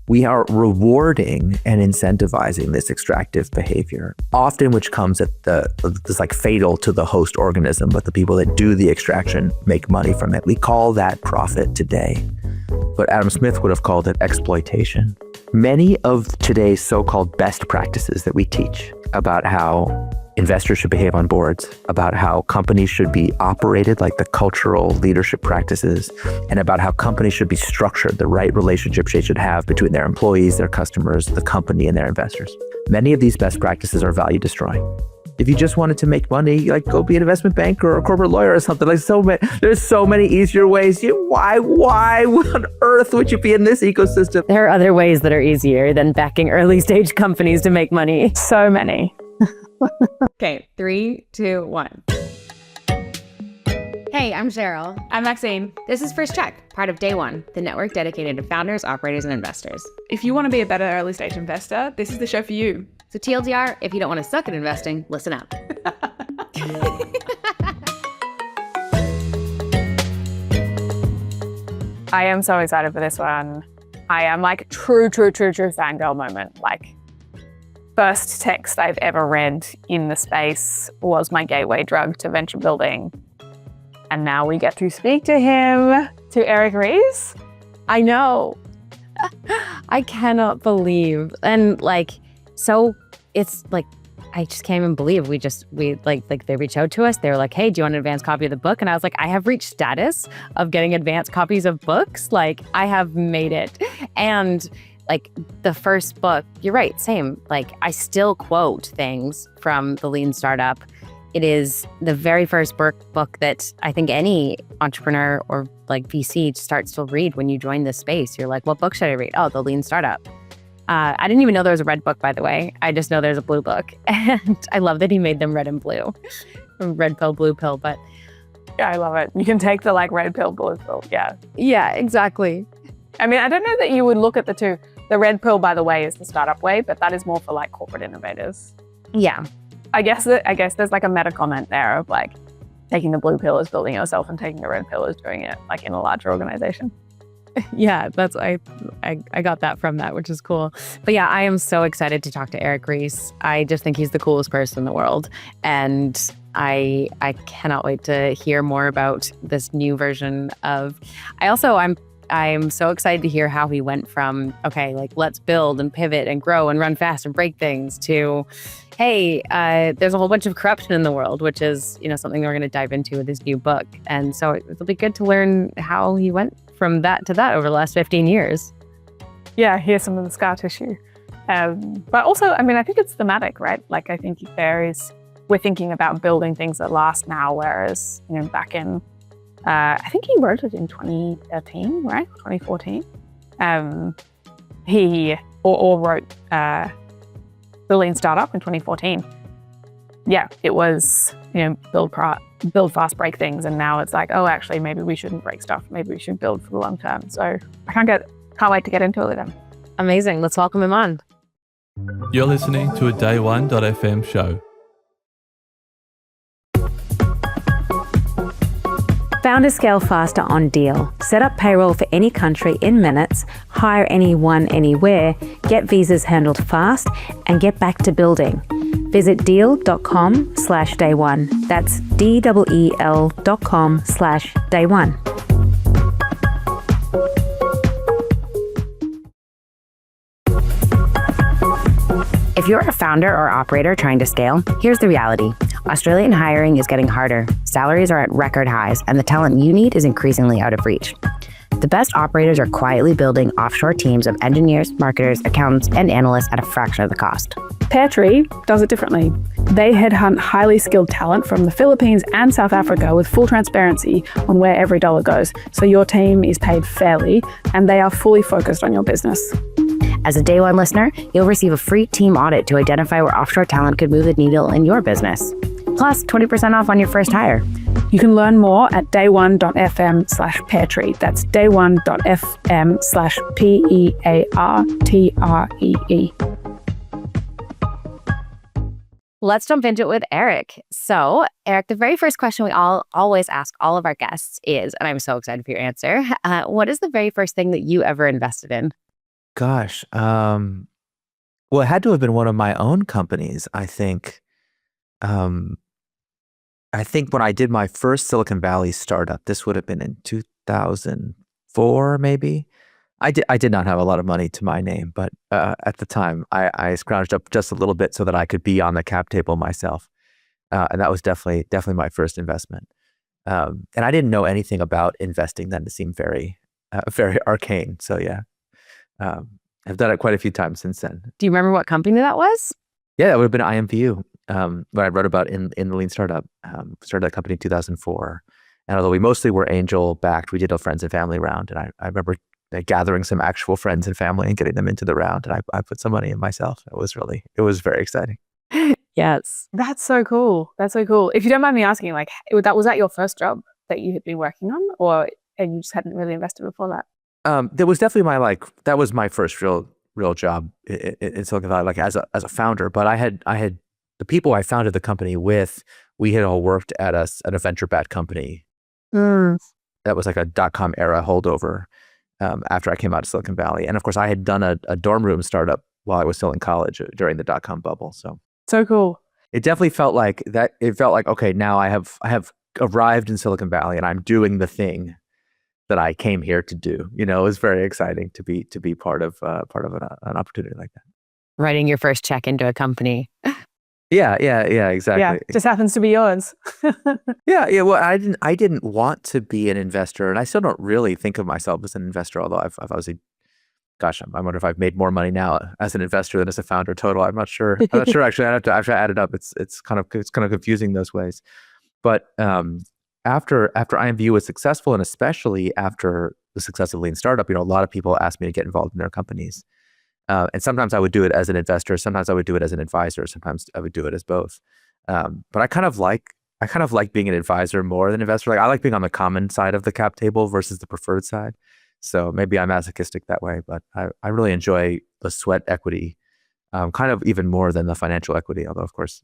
We are rewarding and incentivizing this extractive behavior, often which comes at this like fatal to the host organism, but the people that do the extraction make money from it. We call that profit today, but Adam Smith would have called it exploitation. Many of today's so-called best practices that we teach about how investors should behave on boards, about how companies should be operated, like the cultural leadership practices, and about how companies should be structured, the right relationships they should have between their employees, their customers, the company, and their investors. Many of these best practices are value destroying. If you just wanted to make money, like go be an investment banker or a corporate lawyer or something. There's so many easier ways. Why on earth would you be in this ecosystem? There are other ways that are easier than backing early stage companies to make money. So many. Okay, 3, 2, 1. Hey, I'm Cheryl. I'm Maxine. This is First Check, part of Day One, the network dedicated to founders, operators, and investors. If you want to be a better early stage investor, this is the show for you. So TLDR, if you don't want to suck at investing, listen up. I am so excited for this one. I am like true fangirl moment. Like, first text I've ever read in the space was my gateway drug to venture building. And now we get to speak to him, to Eric Ries. I know. I cannot believe. And like, so it's like, I just can't even believe we they reached out to us. They were like, hey, do you want an advanced copy of the book? And I was like, I have reached status of getting advanced copies of books. Like, I have made it. And like the first book, you're right, same. Like, I still quote things from the Lean Startup. It is the very first book that I think any entrepreneur or like VC starts to read when you join this space. You're like, what book should I read? Oh, the Lean Startup. I didn't even know there was a red book, by the way. I just know there's a blue book. And I love that he made them red and blue. Red pill, blue pill, but yeah, I love it. You can take the like red pill, blue pill. Yeah. Yeah, exactly. I mean, I don't know that you would look at the two. The red pill, by the way, is the startup way, but that is more for like corporate innovators. Yeah. I guess there's like a meta comment there of like taking the blue pill is building yourself and taking the red pill is doing it like in a larger organization. Yeah, that's I got that from that, which is cool. But yeah, I am so excited to talk to Eric Ries. I just think he's the coolest person in the world. And I cannot wait to hear more about this new version of I'm so excited to hear how he went from, okay, like let's build and pivot and grow and run fast and break things to, hey, there's a whole bunch of corruption in the world, which is, something we're going to dive into with his new book. And so it'll be good to learn how he went from that to that over the last 15 years. Yeah, here's some of the scar tissue. But also, I mean, I think it's thematic, right? Like, I think we're thinking about building things that last now, whereas, back in, I think he wrote it in 2013, right? 2014. He wrote the Lean Startup in 2014. Yeah, it was, build fast, break things. And now it's like, oh, actually, maybe we shouldn't break stuff. Maybe we should build for the long term. So I can't wait to get into it with him. Amazing. Let's welcome him on. You're listening to a Day1.fm show. Founders scale faster on Deel. Set up payroll for any country in minutes, hire anyone anywhere, get visas handled fast, and get back to building. Visit deel.com/day1. That's DEEL.com/day1. If you're a founder or operator trying to scale, here's the reality. Australian hiring is getting harder, salaries are at record highs, and the talent you need is increasingly out of reach. The best operators are quietly building offshore teams of engineers, marketers, accountants, and analysts at a fraction of the cost. Pear Tree does it differently. They headhunt highly skilled talent from the Philippines and South Africa with full transparency on where every dollar goes. So your team is paid fairly and they are fully focused on your business. As a Day One listener, you'll receive a free team audit to identify where offshore talent could move the needle in your business. Plus 20% off on your first hire. You can learn more at day1.fm/peartree. That's day1.fm/PEARTREE. Let's jump into it with Eric. So, Eric, the very first question we always ask all of our guests is, and I'm so excited for your answer, what is the very first thing that you ever invested in? Gosh, well, it had to have been one of my own companies. Um, I think when I did my first Silicon Valley startup, this would have been in 2004, maybe. I did not have a lot of money to my name, but at the time, I scrounged up just a little bit so that I could be on the cap table myself, and that was definitely my first investment. And I didn't know anything about investing then. It seemed very arcane. So yeah, I've done it quite a few times since then. Do you remember what company that was? Yeah, it would have been IMVU, what I wrote about in the Lean Startup. Started that company in 2004. And although we mostly were angel backed, we did a friends and family round. And I remember gathering some actual friends and family and getting them into the round. And I put some money in myself. It was very exciting. Yes. That's so cool. That's so cool. If you don't mind me asking, like, was that your first job that you had been working on, and you just hadn't really invested before that? That was definitely that was my first real job in Silicon Valley, like as a founder. But I had the people I founded the company with. We had all worked at a venture-backed company that was like a .com era holdover after I came out of Silicon Valley, and of course I had done a dorm room startup while I was still in college during the .com bubble. So cool. It definitely felt like that. It felt like, okay, now I have arrived in Silicon Valley and I'm doing the thing that I came here to do. It was very exciting to be part of an opportunity like that. Writing your first check into a company. Yeah, exactly. Yeah, just happens to be yours. Yeah. Well, I didn't want to be an investor, and I still don't really think of myself as an investor. Although I've obviously, gosh, I wonder if I've made more money now as an investor than as a founder total. I'm not sure. Actually, I have to add it up. It's kind of confusing those ways. But after IMVU was successful, and especially after the success of Lean Startup, a lot of people asked me to get involved in their companies. And sometimes I would do it as an investor. Sometimes I would do it as an advisor. Sometimes I would do it as both. But I kind of like being an advisor more than investor. Like I like being on the common side of the cap table versus the preferred side. So maybe I'm masochistic that way, but I really enjoy the sweat equity, kind of even more than the financial equity. Although of course,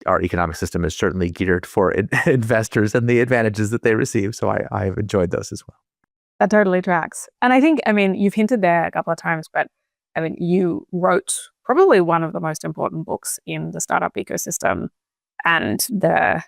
our economic system is certainly geared for investors and the advantages that they receive. So I've enjoyed those as well. That totally tracks. And I think, you've hinted there a couple of times, but you wrote probably one of the most important books in the startup ecosystem, and the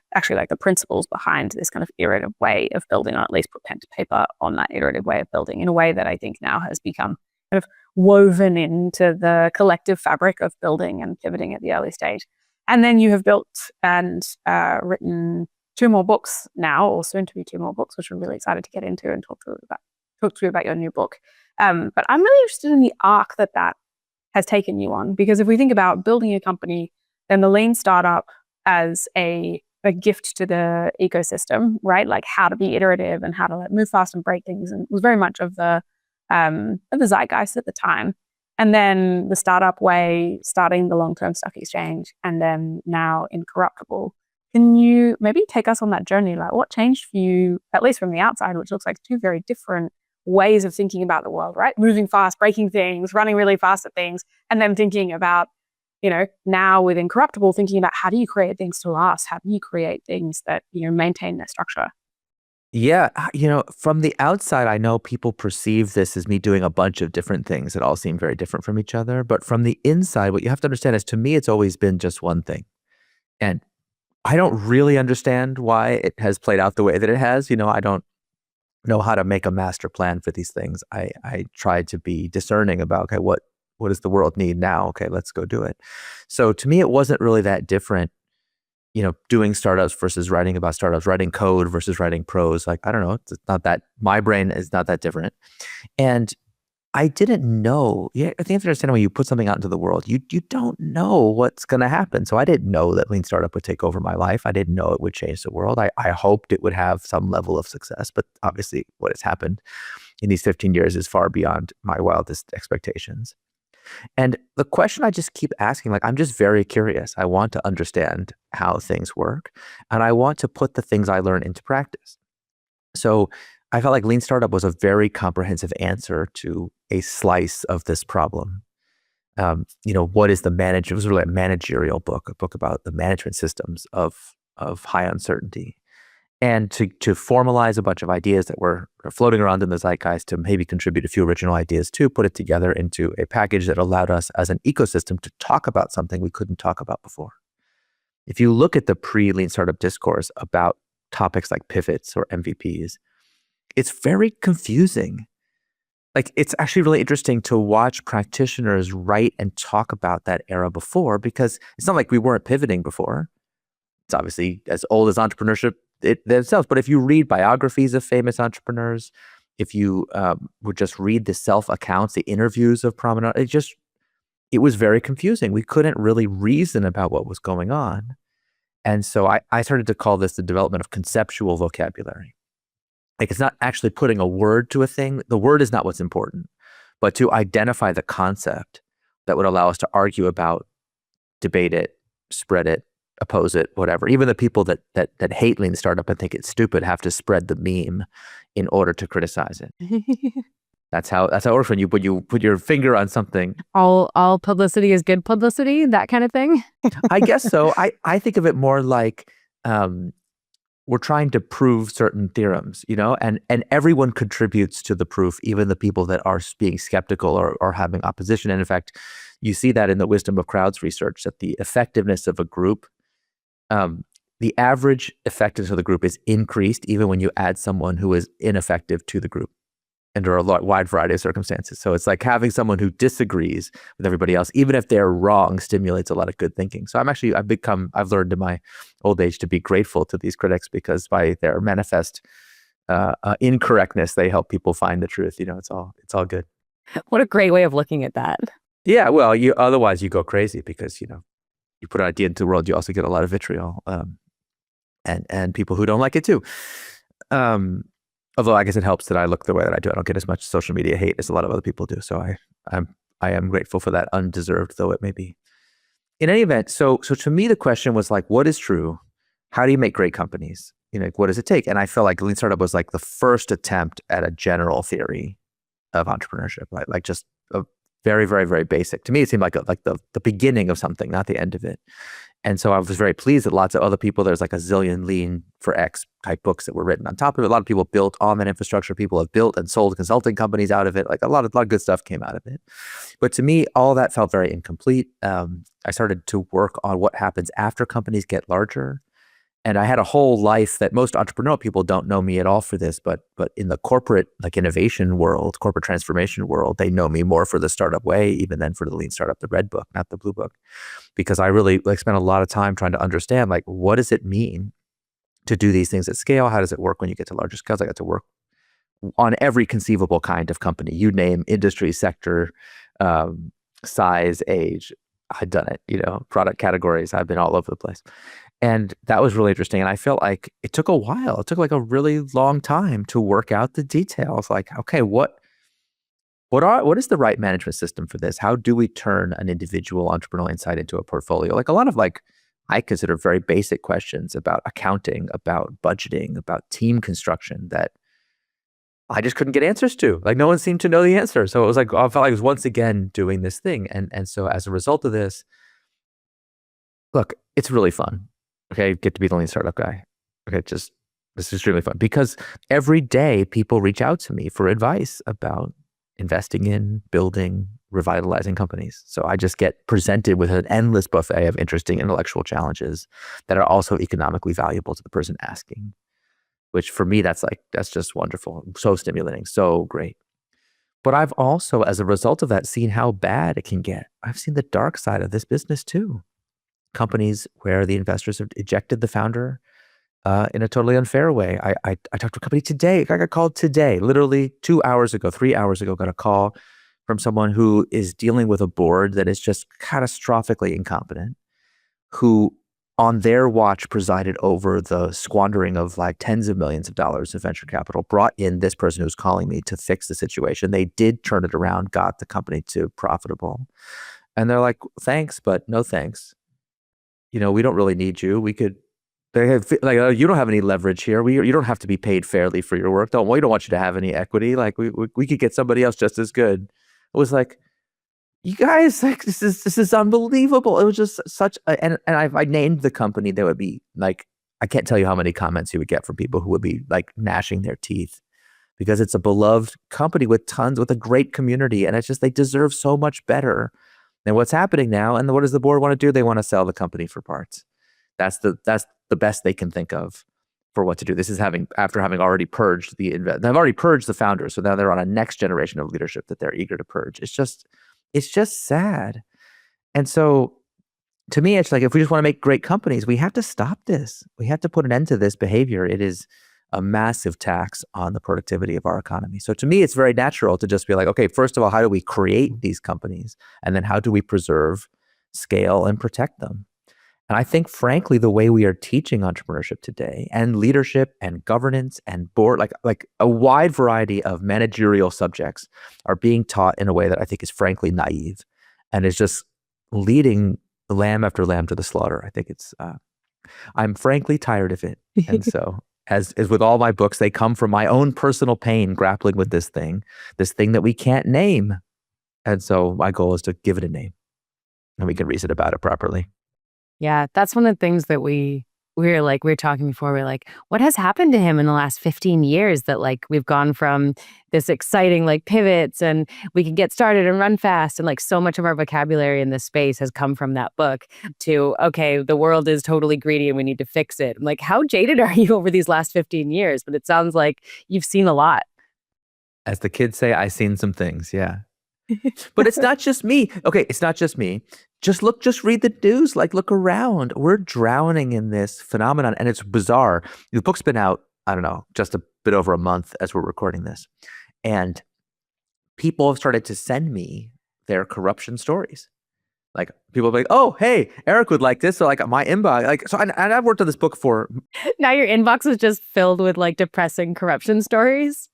principles behind this kind of iterative way of building, or at least put pen to paper on that iterative way of building in a way that I think now has become kind of woven into the collective fabric of building and pivoting at the early stage. And then you have built and written 2 more books now, or soon to be 2 more books, which we're really excited to get into and talk to you about your new book. But I'm really interested in the arc that has taken you on, because if we think about building a company, then the Lean Startup as a gift to the ecosystem, right? Like how to be iterative and how to move fast and break things, and it was very much of the zeitgeist at the time. And then the startup way, starting the long-term stock exchange, and then now Incorruptible. Can you maybe take us on that journey? Like what changed for you, at least from the outside, which looks like 2 very different ways of thinking about the world, right? Moving fast, breaking things, running really fast at things, and then thinking about, now with Incorruptible, thinking about how do you create things to last? How do you create things that, maintain their structure? Yeah, from the outside, I know people perceive this as me doing a bunch of different things that all seem very different from each other. But from the inside, what you have to understand is, to me, it's always been just one thing. And I don't really understand why it has played out the way that it has. I don't know how to make a master plan for these things. I try to be discerning about, okay, what does the world need now? Okay, let's go do it. So to me, it wasn't really that different, doing startups versus writing about startups, writing code versus writing prose. Like, I don't know, it's not that, my brain is not that different. And I didn't know. Yeah, I think you have to understand, when you put something out into the world, you don't know what's going to happen. So I didn't know that Lean Startup would take over my life. I didn't know it would change the world. I hoped it would have some level of success, but obviously what has happened in these 15 years is far beyond my wildest expectations. And the question I just keep asking, I'm just very curious. I want to understand how things work, and I want to put the things I learn into practice. So I felt like Lean Startup was a very comprehensive answer to a slice of this problem. What is the it was really a managerial book, a book about the management systems of high uncertainty. and to formalize a bunch of ideas that were floating around in the zeitgeist, to maybe contribute a few original ideas too, put it together into a package that allowed us as an ecosystem to talk about something we couldn't talk about before. If you look at the pre-lean startup discourse about topics like pivots or MVPs, it's very confusing. Like, it's actually really interesting to watch practitioners write and talk about that era before, because it's not like we weren't pivoting before. It's obviously as old as entrepreneurship themselves. But if you read biographies of famous entrepreneurs, if you would just read the self-accounts, the interviews of prominent, it was very confusing. We couldn't really reason about what was going on. And so I started to call this the development of conceptual vocabulary. Like, it's not actually putting a word to a thing. The word is not what's important, but to identify the concept that would allow us to argue about, debate it, spread it, oppose it, whatever. Even the people that hate lean startup and think it's stupid have to spread the meme in order to criticize it. That's how it works when you put your finger on something. All publicity is good publicity, that kind of thing. I guess so. I think of it more like we're trying to prove certain theorems, and everyone contributes to the proof, even the people that are being skeptical or having opposition. And in fact, you see that in the wisdom of crowds research, that the effectiveness of a group, the average effectiveness of the group is increased even when you add someone who is ineffective to the group under a wide variety of circumstances. So it's like having someone who disagrees with everybody else, even if they're wrong, stimulates a lot of good thinking. So I've learned in my old age to be grateful to these critics, because by their manifest incorrectness, they help people find the truth. It's all good. What a great way of looking at that. Yeah, well, otherwise you go crazy, because you put an idea into the world, you also get a lot of vitriol, and people who don't like it too. Although I guess it helps that I look the way that I do. I don't get as much social media hate as a lot of other people do. So I am grateful for that, undeserved though it may be. In any event, so to me the question was like, what is true? How do you make great companies? What does it take? And I felt like Lean Startup was like the first attempt at a general theory of entrepreneurship, like just a very, very, very basic. To me, it seemed like the beginning of something, not the end of it. And so I was very pleased that lots of other people, there's like a zillion Lean for X type books that were written on top of it. A lot of people built on that infrastructure. People have built and sold consulting companies out of it. Like a lot of good stuff came out of it. But to me, all that felt very incomplete. I started to work on what happens after companies get larger. And I had a whole life that most entrepreneurial people don't know me at all for this, but in the corporate like innovation world, corporate transformation world, they know me more for the startup way, even than for the Lean Startup, the red book, not the blue book, because I really spent a lot of time trying to understand what does it mean to do these things at scale? How does it work when you get to larger scales? I got to work on every conceivable kind of company, you name, industry, sector, size, age. I'd done it, product categories. I've been all over the place. And that was really interesting. And I felt like it took a while. It took like a really long time to work out the details. Like, okay, what is the right management system for this? How do we turn an individual entrepreneurial insight into a portfolio? Like a lot of I consider very basic questions about accounting, about budgeting, about team construction that I just couldn't get answers to. Like no one seemed to know the answer. So it was like, I felt like I was once again doing this thing. And so as a result of this, look, it's really fun. Okay, get to be the Lean Startup guy. Okay, this is extremely fun because every day people reach out to me for advice about investing in, building, revitalizing companies. So I just get presented with an endless buffet of interesting intellectual challenges that are also economically valuable to the person asking, which for me, that's just wonderful. So stimulating, so great. But I've also, as a result of that, seen how bad it can get. I've seen the dark side of this business too. Companies where the investors have ejected the founder in a totally unfair way. I talked to a company today. I got called today, literally 2 hours ago, 3 hours ago, got a call from someone who is dealing with a board that is just catastrophically incompetent, who on their watch presided over the squandering of like tens of millions of dollars of venture capital, brought in this person who's calling me to fix the situation. They did turn it around, got the company to profitable. And they're like, thanks, but no thanks. We don't really need you. You don't have any leverage here. You don't have to be paid fairly for your work. We don't want you to have any equity. Like we could get somebody else just as good. It was like, you guys, like this is unbelievable. It was just such and I named the company that would be like I can't tell you how many comments he would get from people who would be like gnashing their teeth because it's a beloved company with a great community. And it's just, they deserve so much better than what's happening now. And what does the board want to do? They want to sell the company for parts. That's the best they can think of for what to do. This is after having already purged they've already purged the founders. So now they're on a next generation of leadership that they're eager to purge. It's just sad. And so to me, it's like, if we just want to make great companies, we have to stop this. We have to put an end to this behavior. It is a massive tax on the productivity of our economy. So to me, it's very natural to just be like, okay, first of all, how do we create these companies? And then how do we preserve, scale, and protect them? And I think, frankly, the way we are teaching entrepreneurship today, and leadership and governance and board, like a wide variety of managerial subjects are being taught in a way that I think is frankly naive and is just leading lamb after lamb to the slaughter. I think I'm frankly tired of it. And so as with all my books, they come from my own personal pain grappling with this thing that we can't name. And so my goal is to give it a name and we can reason about it properly. Yeah, that's one of the things that we were talking before. We're like, what has happened to him in the last 15 years that like we've gone from this exciting like pivots and we can get started and run fast, and like so much of our vocabulary in this space has come from that book, to, okay, the world is totally greedy and we need to fix it. I'm like, how jaded are you over these last 15 years? But it sounds like you've seen a lot. As the kids say, I've seen some things. Yeah. But it's not just me. Okay, it's not just me. Just read the news, like look around. We're drowning in this phenomenon and it's bizarre. The book's been out, I don't know, just a bit over a month as we're recording this. And people have started to send me their corruption stories. Like people are like, oh, hey, Eric would like this. So like my inbox, like, so and I've worked on this book for. Now your inbox is just filled with like depressing corruption stories.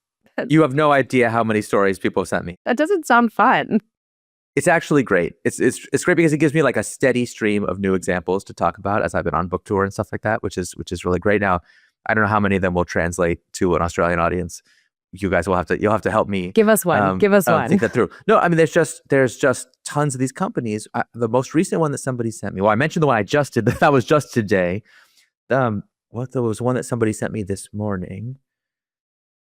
You have no idea how many stories people have sent me. That doesn't sound fun. It's actually great. It's great because it gives me like a steady stream of new examples to talk about as I've been on book tour and stuff like that, which is really great. Now, I don't know how many of them will translate to an Australian audience. You guys you'll have to help me. Give us one. Give us one. Think that through. No, I mean, there's just tons of these companies. The most recent one that somebody sent me. Well, I mentioned the one I just did. That was just today. There was one that somebody sent me this morning.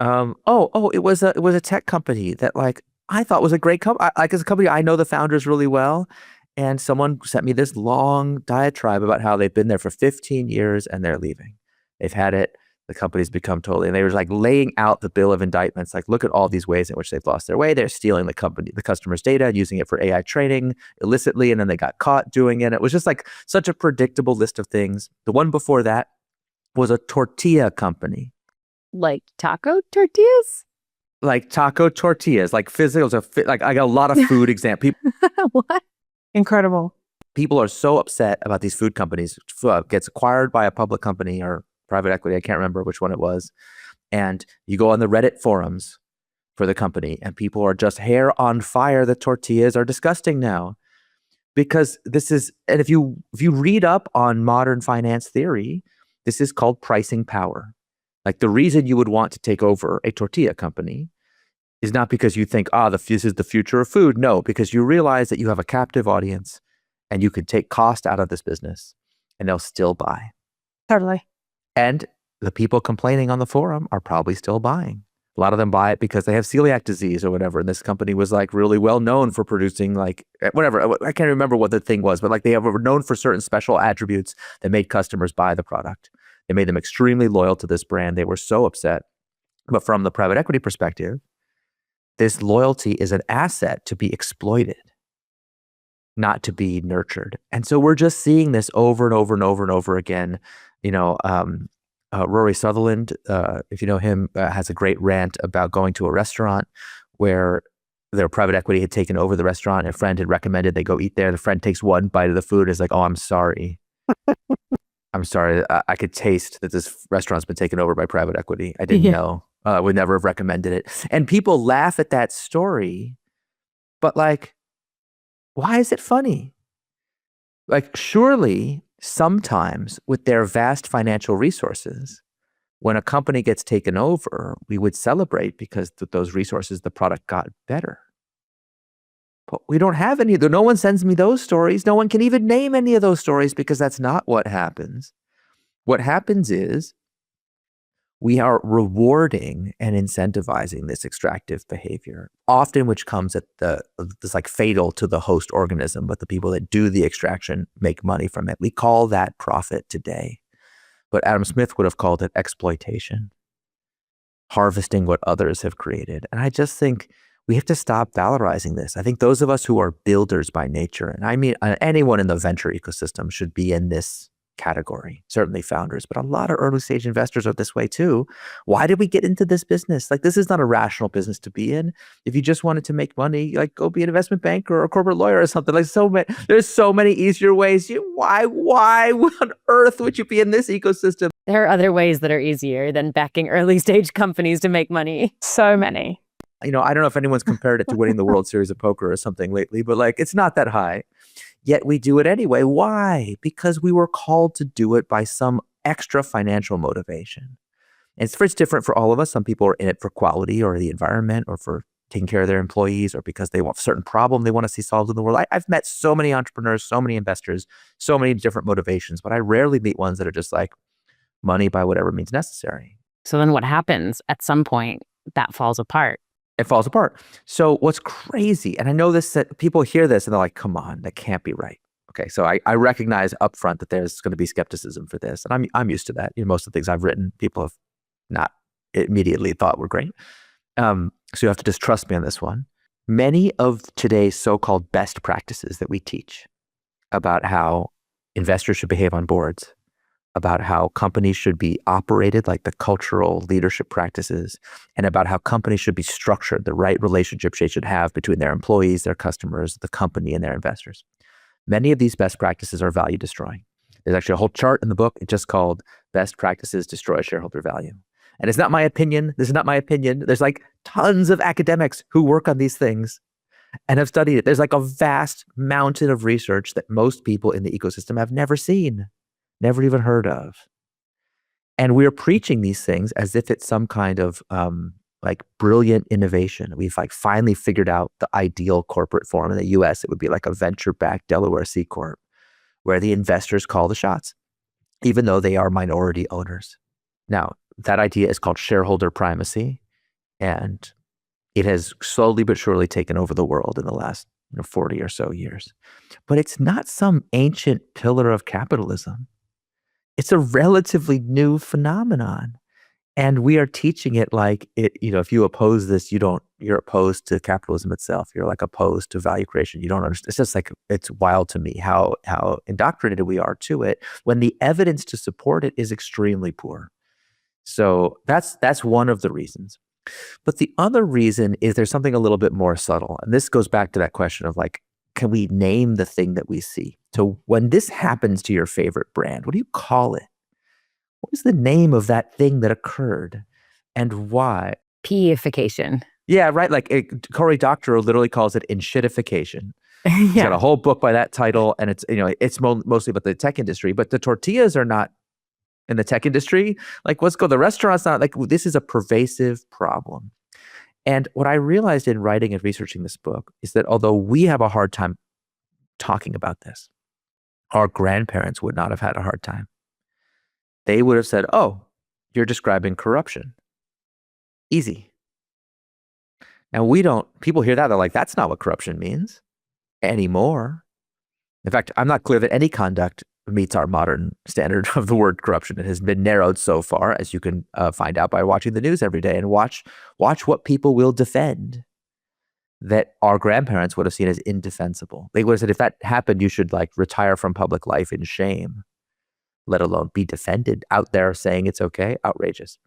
It was a tech company that like I thought was a great company. Like it's a company I know the founders really well, and someone sent me this long diatribe about how they've been there for 15 years and they're leaving. They've had it. The company's become and they were like laying out the bill of indictments. Like, look at all these ways in which they've lost their way. They're stealing the customer's data and using it for AI training illicitly, and then they got caught doing it. It was just like such a predictable list of things. The one before that was a tortilla company. Like taco tortillas? Like taco tortillas, like physical. Like I got a lot of food examples. What? Incredible. People are so upset about these food companies. Gets acquired by a public company or private equity. I can't remember which one it was. And you go on the Reddit forums for the company and people are just hair on fire. The tortillas are disgusting now. Because this is, and if you read up on modern finance theory, this is called pricing power. Like the reason you would want to take over a tortilla company is not because you think, this is the future of food. No, because you realize that you have a captive audience and you can take cost out of this business and they'll still buy. Totally. And the people complaining on the forum are probably still buying. A lot of them buy it because they have celiac disease or whatever. And this company was like really well known for producing like whatever. I can't remember what the thing was, but like they were known for certain special attributes that made customers buy the product. It made them extremely loyal to this brand. They were so upset. But from the private equity perspective, this loyalty is an asset to be exploited, not to be nurtured. And so we're just seeing this over and over and over and over again. You know, Rory Sutherland, if you know him, has a great rant about going to a restaurant where their private equity had taken over the restaurant. A friend had recommended they go eat there. The friend takes one bite of the food and is like, oh, I'm sorry. I'm sorry. I could taste that this restaurant's been taken over by private equity. I didn't know. I would never have recommended it. And people laugh at that story, but like, why is it funny? Like, surely sometimes with their vast financial resources, when a company gets taken over, we would celebrate because those resources, the product got better. But we don't have any. No one sends me those stories. No one can even name any of those stories because that's not what happens. what happens is we are rewarding and incentivizing this extractive behavior, often which comes at this like fatal to the host organism, but the people that do the extraction make money from it. We call that profit today. But Adam Smith would have called it exploitation, harvesting what others have created. And I just think we have to stop valorizing this. I think those of us who are builders by nature, and I mean anyone in the venture ecosystem should be in this category, certainly founders, but a lot of early stage investors are this way too. Why did we get into this business? Like, this is not a rational business to be in. If you just wanted to make money, like go be an investment banker or a corporate lawyer or something. Like there's so many easier ways. Why on earth would you be in this ecosystem? There are other ways that are easier than backing early stage companies to make money. So many. I don't know if anyone's compared it to winning the World Series of Poker or something lately, but like it's not that high. Yet we do it anyway. Why? Because we were called to do it by some extra financial motivation. And it's different for all of us. Some people are in it for quality or the environment or for taking care of their employees or because they want a certain problem they want to see solved in the world. I've met so many entrepreneurs, so many investors, so many different motivations, but I rarely meet ones that are just like money by whatever means necessary. So then what happens at some point? That falls apart. It falls apart. So what's crazy, and I know this, that people hear this and they're like, come on, that can't be right. Okay, so I recognize upfront that there's going to be skepticism for this. And I'm used to that. Most of the things I've written, people have not immediately thought were great. So you have to just trust me on this one. Many of today's so-called best practices that we teach about how investors should behave on boards, about how companies should be operated, like the cultural leadership practices, and about how companies should be structured, the right relationships they should have between their employees, their customers, the company, and their investors. Many of these best practices are value destroying. There's actually a whole chart in the book just called Best Practices Destroy Shareholder Value. And it's not my opinion. This is not my opinion. There's like tons of academics who work on these things and have studied it. There's like a vast mountain of research that most people in the ecosystem have never seen, never even heard of. And we're preaching these things as if it's some kind of like brilliant innovation. We've like finally figured out the ideal corporate form. In the US, it would be like a venture-backed Delaware C Corp, where the investors call the shots, even though they are minority owners. Now, that idea is called shareholder primacy, and it has slowly but surely taken over the world in the last 40 or so years. But it's not some ancient pillar of capitalism. It's a relatively new phenomenon. And we are teaching it like it, if you oppose this, you're opposed to capitalism itself. You're like opposed to value creation. You don't understand. It's just like, it's wild to me how indoctrinated we are to it when the evidence to support it is extremely poor. So that's one of the reasons. But the other reason is there's something a little bit more subtle. And this goes back to that question of like, can we name the thing that we see? So when this happens to your favorite brand, what do you call it? What is the name of that thing that occurred and why? Peification. Yeah, right. Like Cory Doctorow literally calls it enshittification. He's got a whole book by that title, and it's mostly about the tech industry. But the tortillas are not in the tech industry. Like, let's go. The restaurant's not like this is a pervasive problem. And what I realized in writing and researching this book is that although we have a hard time talking about this, our grandparents would not have had a hard time. They would have said, oh, you're describing corruption. Easy. And people hear that, they're like, that's not what corruption means anymore. In fact, I'm not clear that any conduct meets our modern standard of the word corruption. It has been narrowed so far, as you can find out by watching the news every day and watch what people will defend that our grandparents would have seen as indefensible. They would have said, if that happened, you should like retire from public life in shame, let alone be defended out there saying it's okay. Outrageous.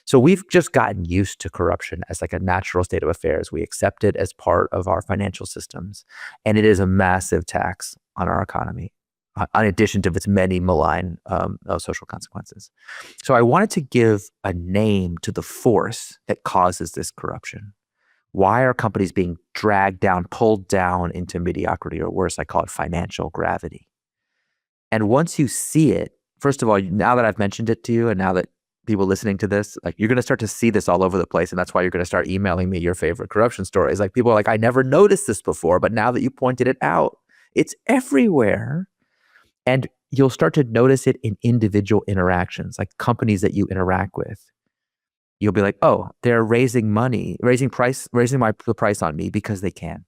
So we've just gotten used to corruption as like a natural state of affairs. We accept it as part of our financial systems, and it is a massive tax on our economy, in addition to its many malign social consequences. So I wanted to give a name to the force that causes this corruption. Why are companies being dragged down, pulled down into mediocrity, or worse, I call it financial gravity? And once you see it, first of all, now that I've mentioned it to you, and now that people listening to this, like you're going to start to see this all over the place. And that's why you're going to start emailing me your favorite corruption stories. Like people are like, I never noticed this before, but now that you pointed it out, it's everywhere. And you'll start to notice it in individual interactions, like companies that you interact with. You'll be like, oh, they're raising the price on me because they can.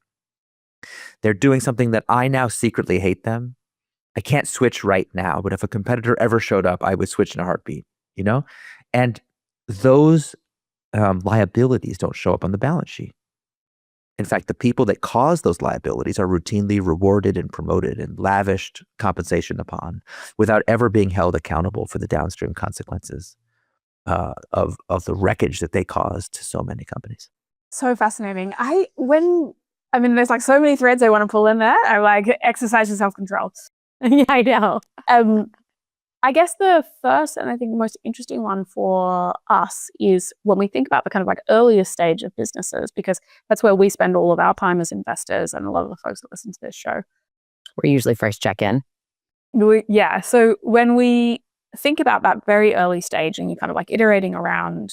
They're doing something that I now secretly hate them. I can't switch right now, but if a competitor ever showed up, I would switch in a heartbeat, you know? And those liabilities don't show up on the balance sheet. In fact, the people that cause those liabilities are routinely rewarded and promoted and lavished compensation upon without ever being held accountable for the downstream consequences of the wreckage that they caused to so many companies. So fascinating. There's like so many threads I want to pull in there. I like exercise and self-control. Yeah, I know. I guess the first and I think the most interesting one for us is when we think about the kind of like earlier stage of businesses, because that's where we spend all of our time as investors and a lot of the folks that listen to this show. We're usually first check in. Yeah. So when we think about that very early stage and you're kind of like iterating around,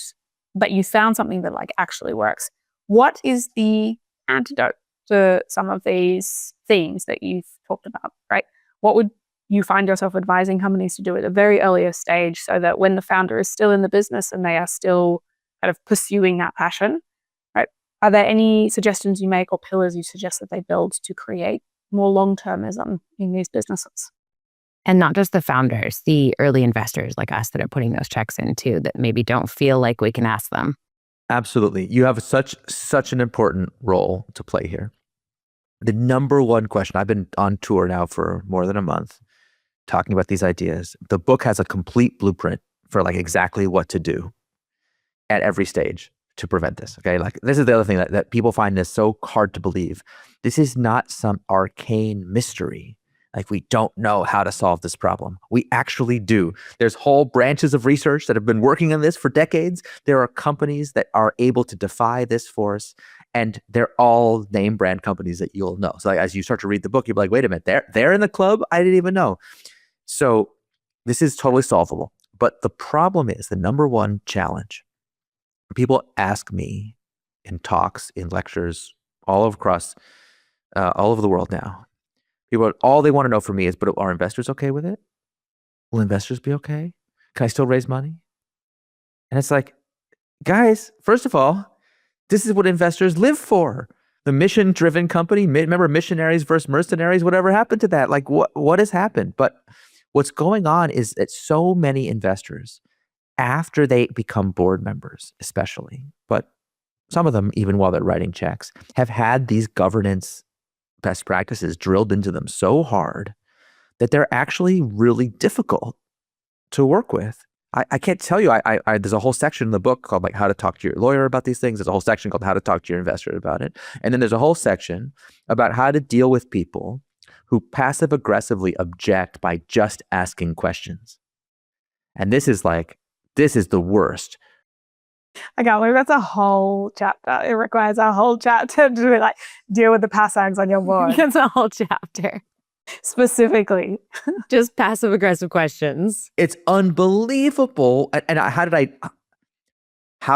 but you found something that like actually works, what is the antidote to some of these themes that you've talked about, right? What would you find yourself advising companies to do at a very earlier stage so that when the founder is still in the business and they are still kind of pursuing that passion, right? Are there any suggestions you make or pillars you suggest that they build to create more long-termism in these businesses? And not just the founders, the early investors like us that are putting those checks in too, that maybe don't feel like we can ask them. Absolutely. You have such an important role to play here. The number one question, I've been on tour now for more than a month, talking about these ideas. The book has a complete blueprint for like exactly what to do at every stage to prevent this. Okay. Like this is the other thing that people find this so hard to believe. This is not some arcane mystery. Like we don't know how to solve this problem. We actually do. There's whole branches of research that have been working on this for decades. There are companies that are able to defy this force, and they're all name brand companies that you'll know. So like, as you start to read the book, you'll be like, wait a minute, they're in the club? I didn't even know. So this is totally solvable. But the problem is the number one challenge. People ask me in talks, in lectures, all over the world now. People, all they want to know from me is, but are investors okay with it? Will investors be okay? Can I still raise money? And it's like, guys, first of all, this is what investors live for. The mission-driven company, remember missionaries versus mercenaries, whatever happened to that? Like what has happened? But what's going on is that so many investors, after they become board members, especially, but some of them, even while they're writing checks, have had these governance best practices drilled into them so hard that they're actually really difficult to work with. I can't tell you, there's a whole section in the book called like how to talk to your lawyer about these things. There's a whole section called how to talk to your investor about it. And then there's a whole section about how to deal with people who passive aggressively object by just asking questions. And this is the worst. I can't believe that's a whole chapter. It requires a whole chapter to like deal with the passags on your board. That's a whole chapter. Specifically. Just passive aggressive questions. It's unbelievable. And how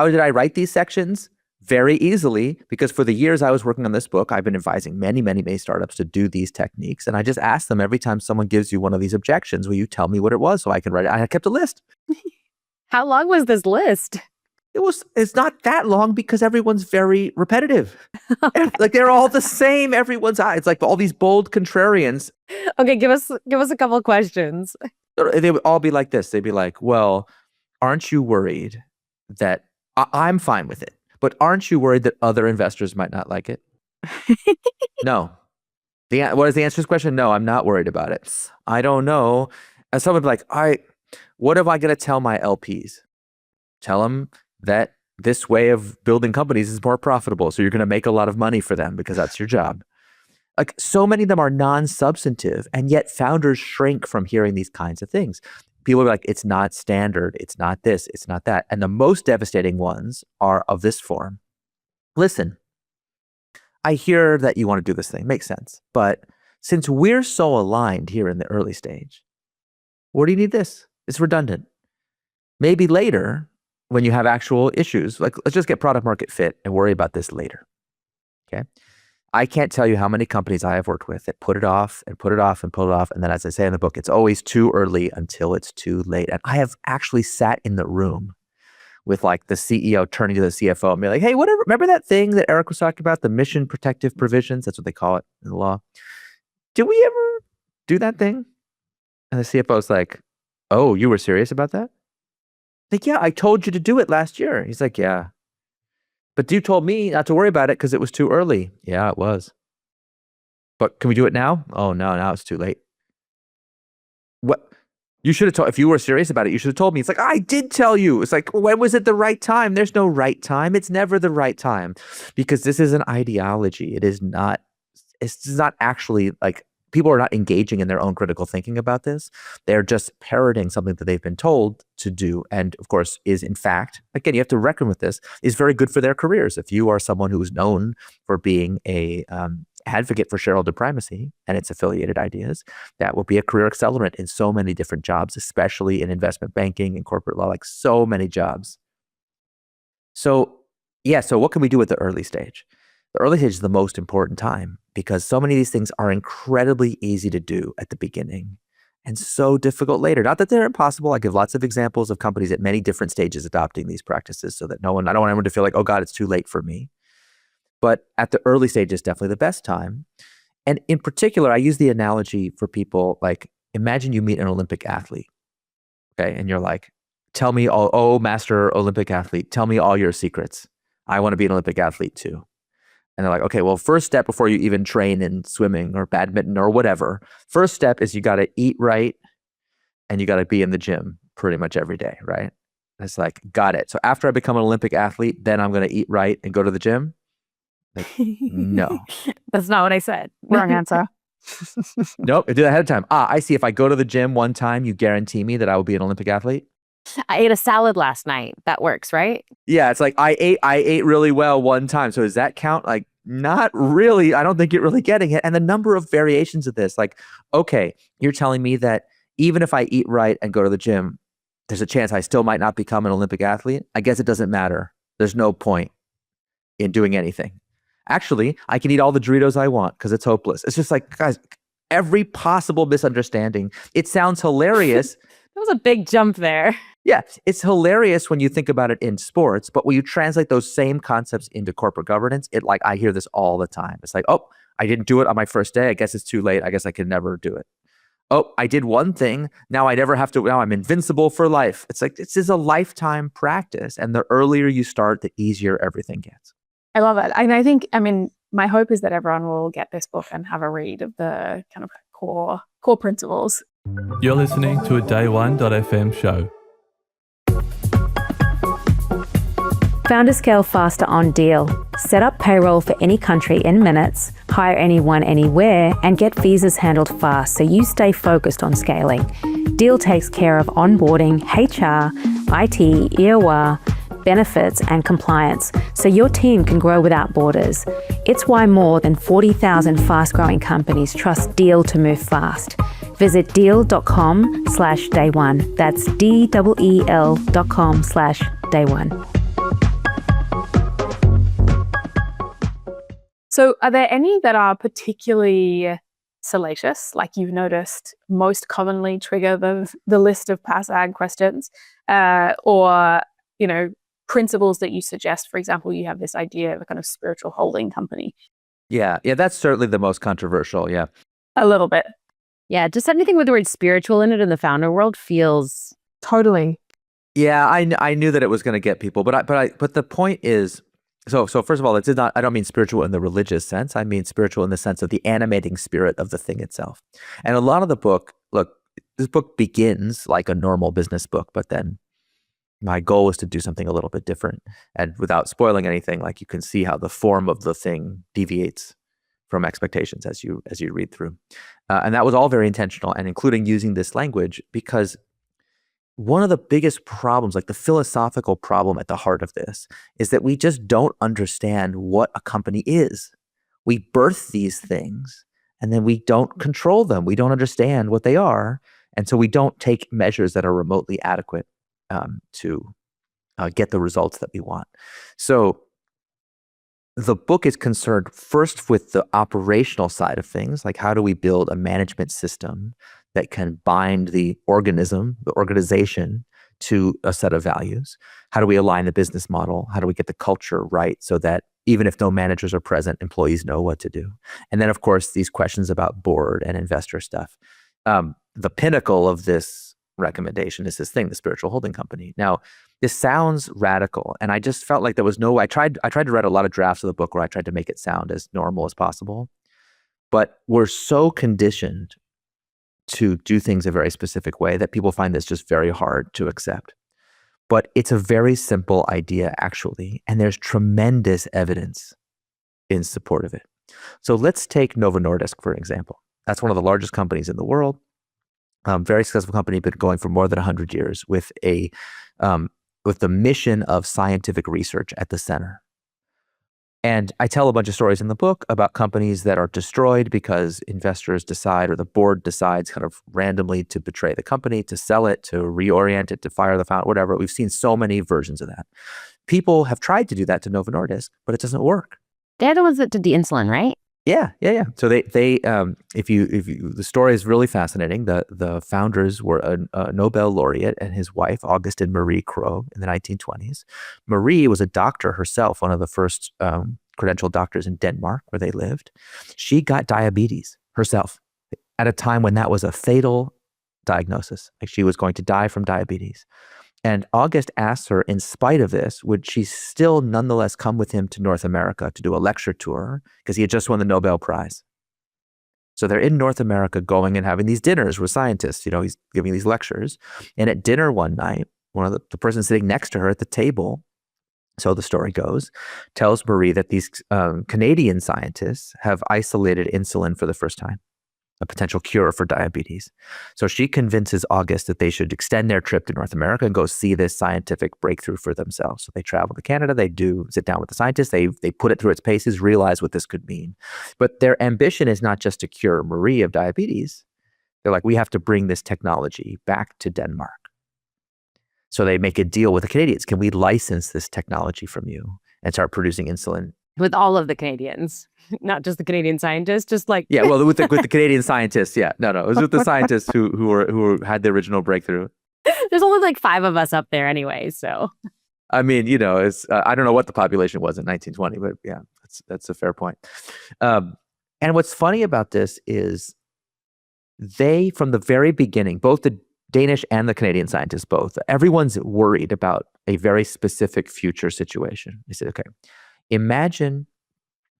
did I write these sections? Very easily, because for the years I was working on this book, I've been advising many, many, many startups to do these techniques. And I just asked them every time someone gives you one of these objections, will you tell me what it was so I can write it? I kept a list. How long was this list? It's not that long because everyone's very repetitive. Like they're all the same. Everyone's eyes. It's like all these bold contrarians. Okay, give us a couple of questions. They would all be like this. They'd be like, well, aren't you worried that I'm fine with it, but aren't you worried that other investors might not like it? No. What is the answer to this question? No, I'm not worried about it. I don't know. And someone would be like, what am I going to tell my LPs? Tell them that this way of building companies is more profitable. So you're going to make a lot of money for them because that's your job. Like so many of them are non-substantive, and yet founders shrink from hearing these kinds of things. People are like, it's not standard. It's not this. It's not that. And the most devastating ones are of this form. Listen, I hear that you want to do this thing. Makes sense. But since we're so aligned here in the early stage, what do you need this? It's redundant. Maybe later, when you have actual issues, like let's just get product market fit and worry about this later. Okay. I can't tell you how many companies I have worked with that put it off and put it off and put it off. And then, as I say in the book, it's always too early until it's too late. And I have actually sat in the room with like the CEO turning to the CFO and be like, hey, whatever, remember that thing that Eric was talking about, the mission protective provisions? That's what they call it in the law. Did we ever do that thing? And the CFO's like, oh, you were serious about that? Like, yeah, I told you to do it last year. He's like, yeah. But you told me not to worry about it because it was too early. Yeah, it was. But can we do it now? Oh, no, now it's too late. What? You should have told, if you were serious about it, you should have told me. It's like, I did tell you. It's like, when was it the right time? There's no right time. It's never the right time because this is an ideology. It's not actually like, people are not engaging in their own critical thinking about this. They're just parroting something that they've been told to do. And of course, is in fact, again, you have to reckon with this, is very good for their careers. If you are someone who is known for being a advocate for shareholder primacy and its affiliated ideas, that will be a career accelerant in so many different jobs, especially in investment banking and corporate law, like so many jobs. So what can we do at the early stage? The early stage is the most important time because so many of these things are incredibly easy to do at the beginning and so difficult later. Not that they're impossible. I give lots of examples of companies at many different stages adopting these practices so that I don't want anyone to feel like, oh God, it's too late for me. But at the early stage is definitely the best time. And in particular, I use the analogy for people like, imagine you meet an Olympic athlete, okay? And you're like, tell me all, oh, master Olympic athlete, tell me all your secrets. I want to be an Olympic athlete too. And they're like, okay, well, first step before you even train in swimming or badminton or whatever, first step is you got to eat right and you got to be in the gym pretty much every day, right? And it's like, got it. So after I become an Olympic athlete, then I'm going to eat right and go to the gym? Like, no. That's not what I said. Wrong answer. Nope, I do that ahead of time. I see. If I go to the gym one time, you guarantee me that I will be an Olympic athlete? I ate a salad last night. That works, right? Yeah, it's like I ate really well one time. So does that count? Like, not really. I don't think you're really getting it. And the number of variations of this, like, okay, you're telling me that even if I eat right and go to the gym, there's a chance I still might not become an Olympic athlete. I guess it doesn't matter. There's no point in doing anything. Actually, I can eat all the Doritos I want because it's hopeless. It's just like, guys, every possible misunderstanding. It sounds hilarious. That was a big jump there. Yeah, it's hilarious when you think about it in sports, but when you translate those same concepts into corporate governance, I hear this all the time. It's like, oh, I didn't do it on my first day. I guess it's too late. I guess I can never do it. Oh, I did one thing. Now I never have to. Now I'm invincible for life. It's like, this is a lifetime practice. And the earlier you start, the easier everything gets. I love it. And I think, my hope is that everyone will get this book and have a read of the kind of core principles. You're listening to a day1.fm show. Founder scale faster on Deel. Set up payroll for any country in minutes, hire anyone anywhere, and get visas handled fast so you stay focused on scaling. Deel takes care of onboarding, HR, IT, EOR, benefits, and compliance so your team can grow without borders. It's why more than 40,000 fast-growing companies trust Deel to move fast. Visit deel.com/day1. That's DEEL.com/day1. So are there any that are particularly salacious, like you've noticed most commonly trigger the list of PASAG questions, or, principles that you suggest? For example, you have this idea of a kind of spiritual holding company. Yeah, that's certainly the most controversial, yeah. A little bit. Yeah, just anything with the word spiritual in it in the founder world feels... Totally. Yeah, I knew that it was going to get people, but the point is, so first of all, I don't mean spiritual in the religious sense. I mean spiritual in the sense of the animating spirit of the thing itself. And a lot of the book, look, this book begins like a normal business book, but then my goal was to do something a little bit different. And without spoiling anything, like, you can see how the form of the thing deviates from expectations as you read through. And that was all very intentional, and including using this language, because one of the biggest problems, like the philosophical problem at the heart of this, is that we just don't understand what a company is. We birth these things and then we don't control them. We don't understand what they are. And so we don't take measures that are remotely adequate to get the results that we want. So the book is concerned first with the operational side of things, like how do we build a management system that can bind the organization to a set of values? How do we align the business model? How do we get the culture right so that even if no managers are present, employees know what to do? And then, of course, these questions about board and investor stuff. The pinnacle of this recommendation is this thing, the spiritual holding company. Now, this sounds radical, and I just felt like there was no. I tried to write a lot of drafts of the book where I tried to make it sound as normal as possible, but we're so conditioned to do things a very specific way that people find this just very hard to accept. But it's a very simple idea, actually, and there's tremendous evidence in support of it. So let's take Novo Nordisk, for example. That's one of the largest companies in the world. Very successful company, been going for more than 100 years with the mission of scientific research at the center. And I tell a bunch of stories in the book about companies that are destroyed because investors decide, or the board decides kind of randomly to betray the company, to sell it, to reorient it, to fire the founder, whatever. We've seen so many versions of that. People have tried to do that to Novo Nordisk, but it doesn't work. They're the ones that did the insulin, right? Yeah. So the story is really fascinating. The founders were a Nobel laureate and his wife, Augustin Marie Krogh, in the 1920s. Marie was a doctor herself, one of the first credentialed doctors in Denmark, where they lived. She got diabetes herself at a time when that was a fatal diagnosis. Like, she was going to die from diabetes. And August asked her, in spite of this, would she still nonetheless come with him to North America to do a lecture tour, because he had just won the Nobel Prize. So they're in North America going and having these dinners with scientists. He's giving these lectures. And at dinner one night, one of the person sitting next to her at the table, so the story goes, tells Marie that these Canadian scientists have isolated insulin for the first time, a potential cure for diabetes. So she convinces August that they should extend their trip to North America and go see this scientific breakthrough for themselves. So they travel to Canada, they do sit down with the scientists, they put it through its paces, realize what this could mean. But their ambition is not just to cure Marie of diabetes. They're like, we have to bring this technology back to Denmark. So they make a deal with the Canadians. Can we license this technology from you and start producing insulin? With all of the Canadians, not just the Canadian scientists, just like with the Canadian scientists, it was with the scientists who had the original breakthrough. There's only like 5 of us up there anyway, so I mean, it's I don't know what the population was in 1920, but yeah, that's a fair point. And what's funny about this is they, from the very beginning, both the Danish and the Canadian scientists, everyone's worried about a very specific future situation. They said, okay, imagine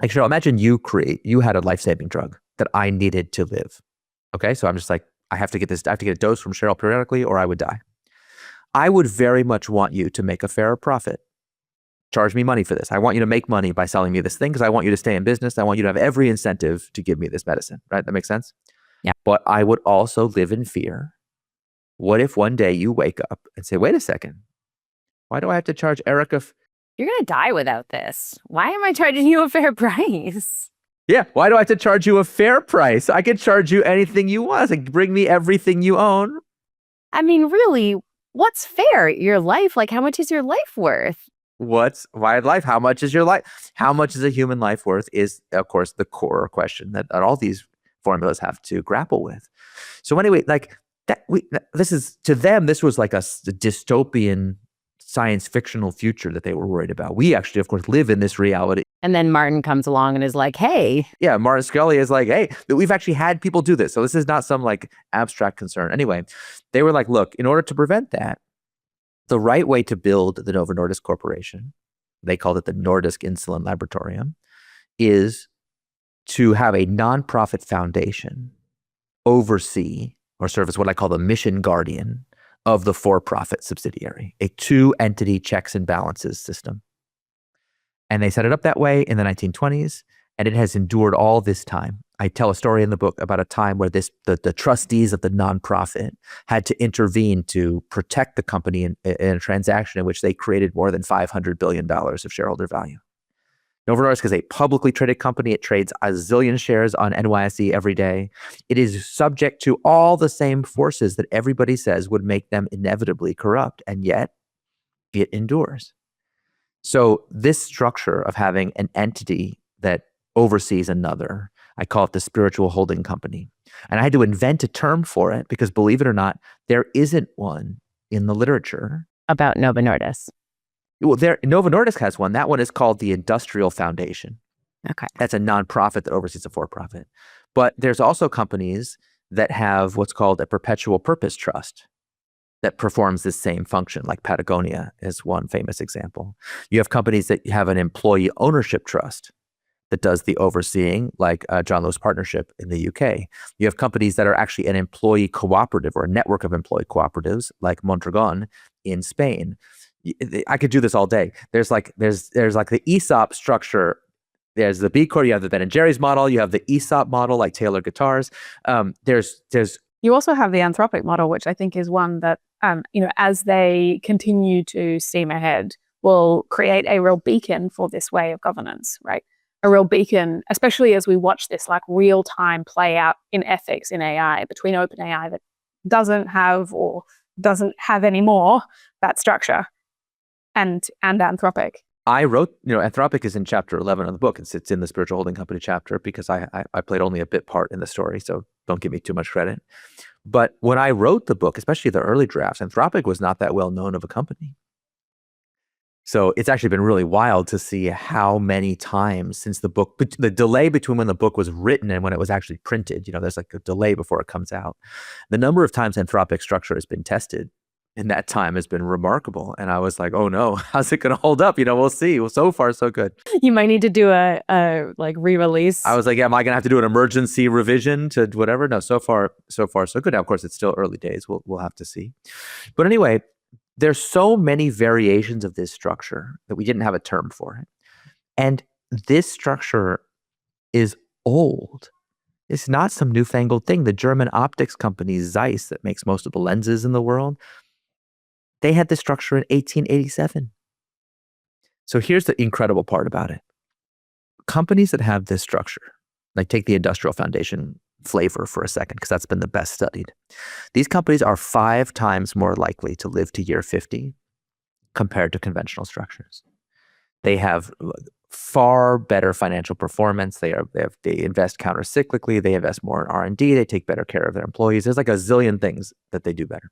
you had a life-saving drug that I needed to live. Okay, so I'm just like, I have to get a dose from Cheryl periodically or I would die. I would very much want you to make a fairer profit. Charge me money for this. I want you to make money by selling me this thing because I want you to stay in business. I want you to have every incentive to give me this medicine, right? That makes sense? Yeah. But I would also live in fear. What if one day you wake up and say, wait a second, why do I have to charge Erica? You're going to die without this. Why am I charging you a fair price? Yeah, why do I have to charge you a fair price? I could charge you anything you want. Like, bring me everything you own. I mean, really, what's fair? Your life? Like, how much is your life worth? Why life? How much is your life? How much is a human life worth is, of course, the core question that all these formulas have to grapple with. So anyway, like this is, to them, this was like a dystopian science fictional future that they were worried about. We actually, of course, live in this reality. And then Martin comes along and is like, hey. Yeah, Martin Scully is like, hey, we've actually had people do this. So this is not some like abstract concern. Anyway, they were like, look, in order to prevent that, the right way to build the Novo Nordisk Corporation, they called it the Nordisk Insulin Laboratorium, is to have a nonprofit foundation oversee or serve as what I call the mission guardian of the for-profit subsidiary, a 2-entity checks and balances system. And they set it up that way in the 1920s, and it has endured all this time. I tell a story in the book about a time where the trustees of the nonprofit had to intervene to protect the company in a transaction in which they created more than $500 billion of shareholder value. Novo Nordisk is a publicly traded company. It trades a zillion shares on NYSE every day. It is subject to all the same forces that everybody says would make them inevitably corrupt, and yet it endures. So this structure of having an entity that oversees another, I call it the spiritual holding company. And I had to invent a term for it because, believe it or not, there isn't one in the literature. About Novo Nordisk. Well, Novo Nordisk has one. That one is called the Industrial Foundation. Okay. That's a nonprofit that oversees a for-profit. But there's also companies that have what's called a perpetual purpose trust that performs this same function, like Patagonia is one famous example. You have companies that have an employee ownership trust that does the overseeing, like John Lewis Partnership in the UK. You have companies that are actually an employee cooperative or a network of employee cooperatives, like Mondragon in Spain. I could do this all day. There's like the ESOP structure. There's the B Corp. You have the Ben and Jerry's model. You have the ESOP model, like Taylor Guitars. There's You also have the Anthropic model, which I think is one that, as they continue to steam ahead, will create a real beacon for this way of governance, right? A real beacon, especially as we watch this like real time play out in ethics in AI between OpenAI that doesn't have anymore that structure and Anthropic. I wrote, Anthropic is in chapter 11 of the book. It's in the spiritual holding company chapter because I played only a bit part in the story, so don't give me too much credit. But when I wrote the book, especially the early drafts, Anthropic was not that well known of a company. So it's actually been really wild to see how many times since the book, the delay between when the book was written and when it was actually printed, there's like a delay before it comes out. The number of times Anthropic structure has been tested in that time has been remarkable. And I was like, oh no, how's it going to hold up? We'll see. Well, so far, so good. You might need to do a re-release. I was like, am I going to have to do an emergency revision to whatever? No, so far, so good. Now, of course, it's still early days. We'll have to see. But anyway, there's so many variations of this structure that we didn't have a term for it. And this structure is old. It's not some newfangled thing. The German optics company Zeiss that makes most of the lenses in the world, they had this structure in 1887. So here's the incredible part about it. Companies that have this structure, like take the Industrial Foundation flavor for a second, because that's been the best studied. These companies are 5 times more likely to live to year 50 compared to conventional structures. They have far better financial performance. They invest counter-cyclically. They invest more in R&D. They take better care of their employees. There's like a zillion things that they do better.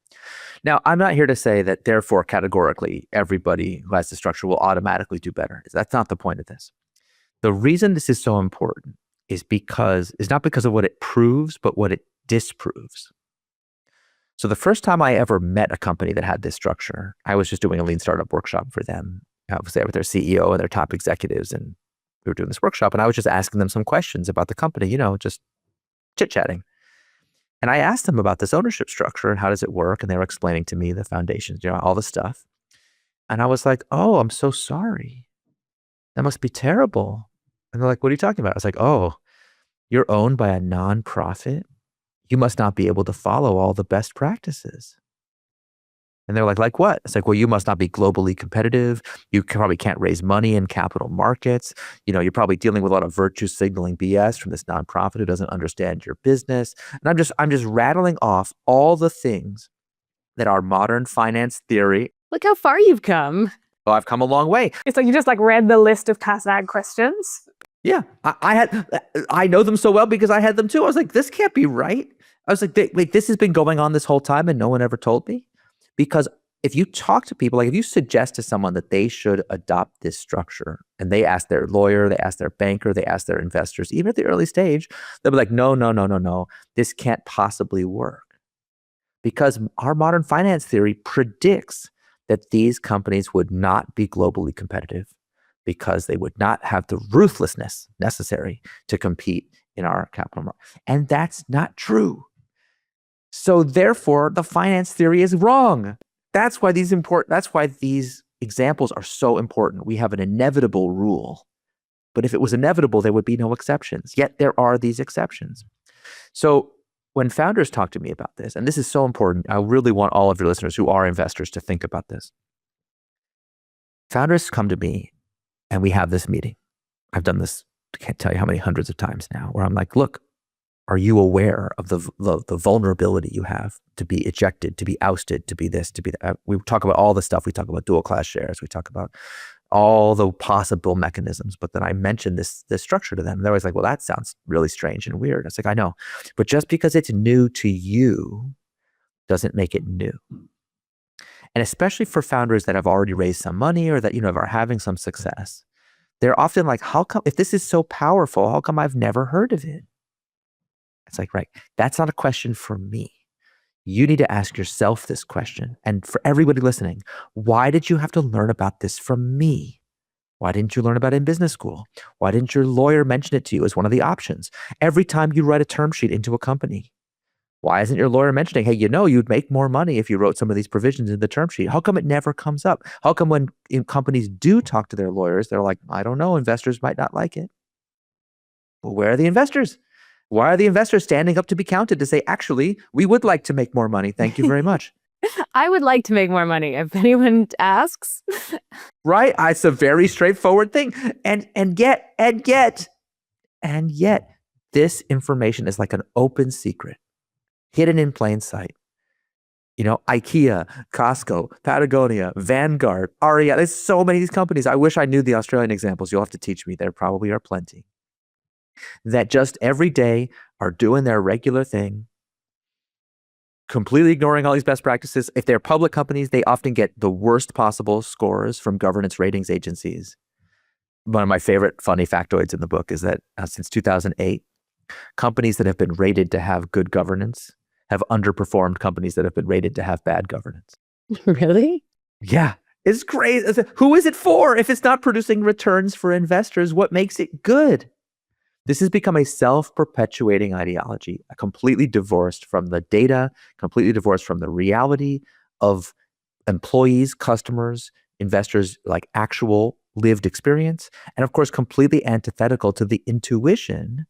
Now, I'm not here to say that therefore categorically everybody who has the structure will automatically do better. That's not the point of this. The reason this is so important is not because of what it proves, but what it disproves. So the first time I ever met a company that had this structure, I was just doing a lean startup workshop for them. I was there with their CEO and their top executives, and we were doing this workshop, and I was just asking them some questions about the company, just chit-chatting. And I asked them about this ownership structure and how does it work, and they were explaining to me the foundations, all the stuff. And I was like, oh, I'm so sorry. That must be terrible. And they're like, what are you talking about? I was like, oh, you're owned by a nonprofit. You must not be able to follow all the best practices. And they're like what? It's like, well, you must not be globally competitive. You probably can't raise money in capital markets. You're probably dealing with a lot of virtue signaling BS from this nonprofit who doesn't understand your business. And I'm just rattling off all the things that our modern finance theory. Look how far you've come. Oh, I've come a long way. It's like you just read the list of CASAG questions. Yeah, I know them so well because I had them too. I was like, this can't be right. I was like, wait, this has been going on this whole time and no one ever told me? Because if you talk to people, if you suggest to someone that they should adopt this structure and they ask their lawyer, they ask their banker, they ask their investors, even at the early stage, they'll be like, no, this can't possibly work. Because our modern finance theory predicts that these companies would not be globally competitive because they would not have the ruthlessness necessary to compete in our capital market. And that's not true. So therefore, the finance theory is wrong. That's why these examples are so important. We have an inevitable rule. But if it was inevitable, there would be no exceptions. Yet there are these exceptions. So when founders talk to me about this, and this is so important, I really want all of your listeners who are investors to think about this. Founders come to me and we have this meeting. I've done this, I can't tell you how many hundreds of times now, where I'm like, look, are you aware of the vulnerability you have to be ejected, to be ousted, to be this, to be that? We talk about all the stuff. We talk about dual class shares. We talk about all the possible mechanisms. But then I mentioned this structure to them. They're always like, well, that sounds really strange and weird. I was like, I know. But just because it's new to you doesn't make it new. And especially for founders that have already raised some money or that, are having some success, they're often like, how come, if this is so powerful, how come I've never heard of it? It's like, right, that's not a question for me. You need to ask yourself this question. And for everybody listening, why did you have to learn about this from me? Why didn't you learn about it in business school? Why didn't your lawyer mention it to you as one of the options? Every time you write a term sheet into a company, why isn't your lawyer mentioning, hey, you'd make more money if you wrote some of these provisions in the term sheet? How come it never comes up? How come when companies do talk to their lawyers, they're like, I don't know, investors might not like it. Well, where are the investors? Why are the investors standing up to be counted to say, actually, we would like to make more money. Thank you very much. I would like to make more money if anyone asks. Right? It's a very straightforward thing. And yet, this information is like an open secret, hidden in plain sight. IKEA, Costco, Patagonia, Vanguard, REI. There's so many of these companies. I wish I knew the Australian examples. You'll have to teach me. There probably are plenty that just every day are doing their regular thing, completely ignoring all these best practices. If they're public companies, they often get the worst possible scores from governance ratings agencies. One of my favorite funny factoids in the book is that since 2008, companies that have been rated to have good governance have underperformed companies that have been rated to have bad governance. Really? Yeah. It's crazy. Who is it for? If it's not producing returns for investors, what makes it good? This has become a self-perpetuating ideology, completely divorced from the data, completely divorced from the reality of employees, customers, investors, like actual lived experience, and of course, completely antithetical to the intuition,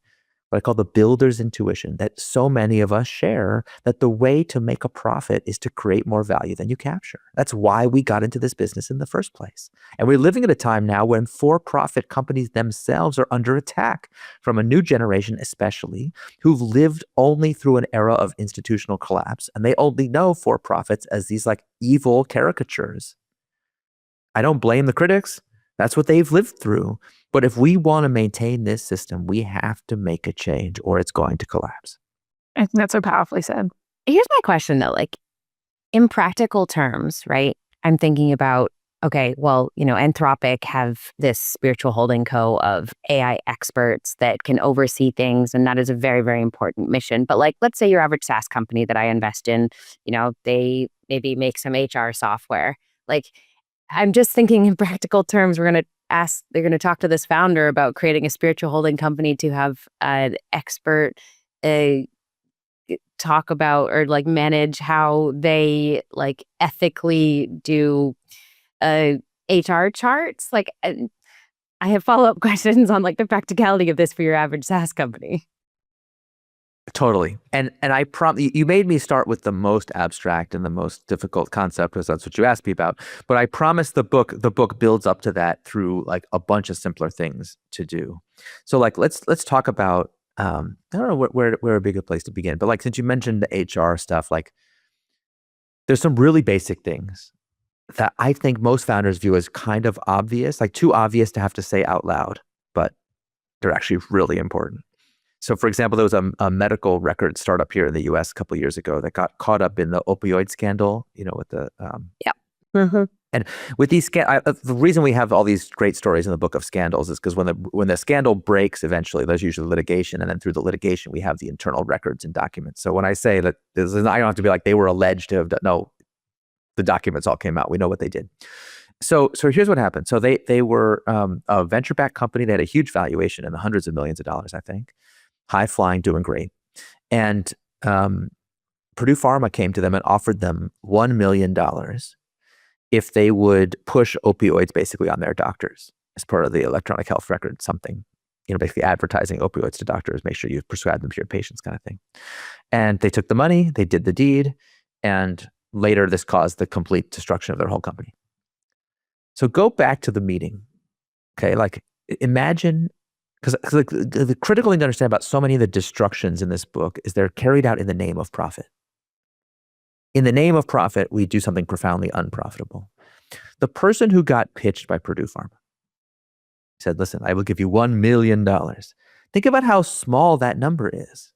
what I call the builder's intuition, that so many of us share, that the way to make a profit is to create more value than you capture. That's why we got into this business in the first place. And we're living at a time now when for-profit companies themselves are under attack from a new generation, especially, who've lived only through an era of institutional collapse. And they only know for-profits as these like evil caricatures. I don't blame the critics. That's what they've lived through. But if we want to maintain this system, we have to make a change or it's going to collapse. I think that's so powerfully said. Here's my question though, like in practical terms, right? I'm thinking about, okay, well, Anthropic have this spiritual holding co of AI experts that can oversee things. And that is a very, very important mission. But like, let's say your average SaaS company that I invest in, they maybe make some HR software. Like, I'm just thinking in practical terms, they're going to talk to this founder about creating a spiritual holding company to have an expert talk about or like manage how they like ethically do HR charts. Like, I have follow-up questions on like the practicality of this for your average SaaS company. Totally. And I you made me start with the most abstract and the most difficult concept because that's what you asked me about. But I promise the book builds up to that through like a bunch of simpler things to do. So like let's talk about I don't know where would be a good place to begin. But like since you mentioned the HR stuff, like there's some really basic things that I think most founders view as kind of obvious, like too obvious to have to say out loud, but they're actually really important. So, for example, there was a medical record startup here in the U.S. a couple of years ago that got caught up in the opioid scandal. With the and with these the reason we have all these great stories in the book of scandals is because when the scandal breaks, eventually there's usually litigation, and then through the litigation we have the internal records and documents. So when I say that I don't have to be like they were alleged to have done. No, the documents all came out. We know what they did. So here's what happened. So they were a venture-backed company. They had a huge valuation in the hundreds of millions of dollars, I think. High flying, doing great. And Purdue Pharma came to them and offered them $1 million if they would push opioids basically on their doctors as part of the electronic health record, something, basically advertising opioids to doctors, make sure you prescribe them to your patients kind of thing. And they took the money, they did the deed, and later this caused the complete destruction of their whole company. So go back to the meeting, okay? Like imagine, because like, the critical thing to understand about so many of the destructions in this book is they're carried out in the name of profit. In the name of profit, we do something profoundly unprofitable. The person who got pitched by Purdue Pharma said, listen, I will give you $1 million. Think about how small that number is.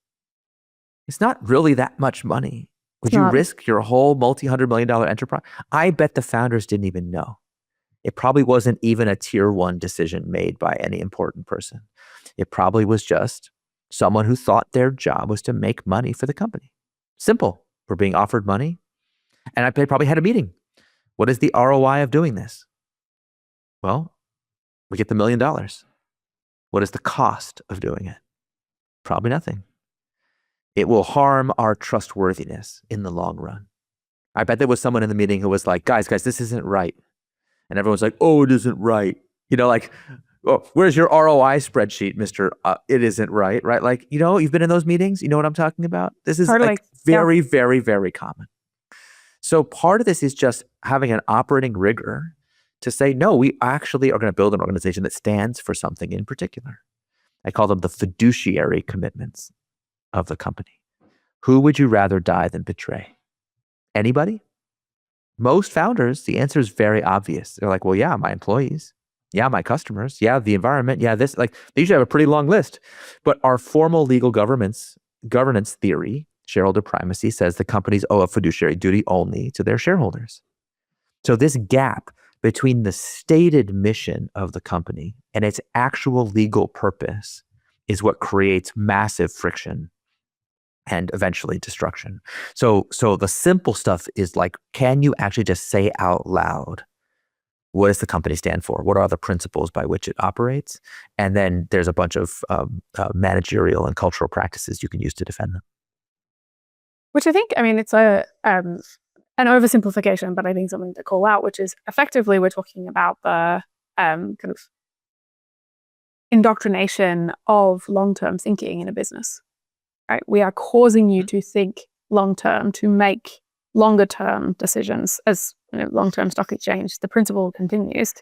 It's not really that much money. Would you risk your whole multi-$100 million enterprise? I bet the founders didn't even know. It probably wasn't even a tier 1 decision made by any important person. It probably was just someone who thought their job was to make money for the company. Simple. We're being offered money. And they probably had a meeting. What is the ROI of doing this? Well, we get the $1 million. What is the cost of doing it? Probably nothing. It will harm our trustworthiness in the long run. I bet there was someone in the meeting who was like, guys, this isn't right. And everyone's like, oh, it isn't right. Like, oh, where's your ROI spreadsheet, Mr. It isn't right, right? Like, you've been in those meetings. You know what I'm talking about? This is very, very, very common. So part of this is just having an operating rigor to say, no, we actually are going to build an organization that stands for something in particular. I call them the fiduciary commitments of the company. Who would you rather die than betray? Anybody? Most founders, the answer is very obvious. They're like, well, yeah, my employees. Yeah, my customers. Yeah, the environment. Yeah, this. Like, they usually have a pretty long list. But our formal legal governance theory, shareholder primacy, says the companies owe a fiduciary duty only to their shareholders. So this gap between the stated mission of the company and its actual legal purpose is what creates massive friction and eventually destruction. So the simple stuff is like, can you actually just say out loud, what does the company stand for? What are the principles by which it operates? And then there's a bunch of managerial and cultural practices you can use to defend them. Which I think, it's an oversimplification, but I think something to call out, which is effectively we're talking about the kind of indoctrination of long-term thinking in a business, right? We are causing you to think long-term, to make longer-term decisions. As long-term stock exchange, the principle continues,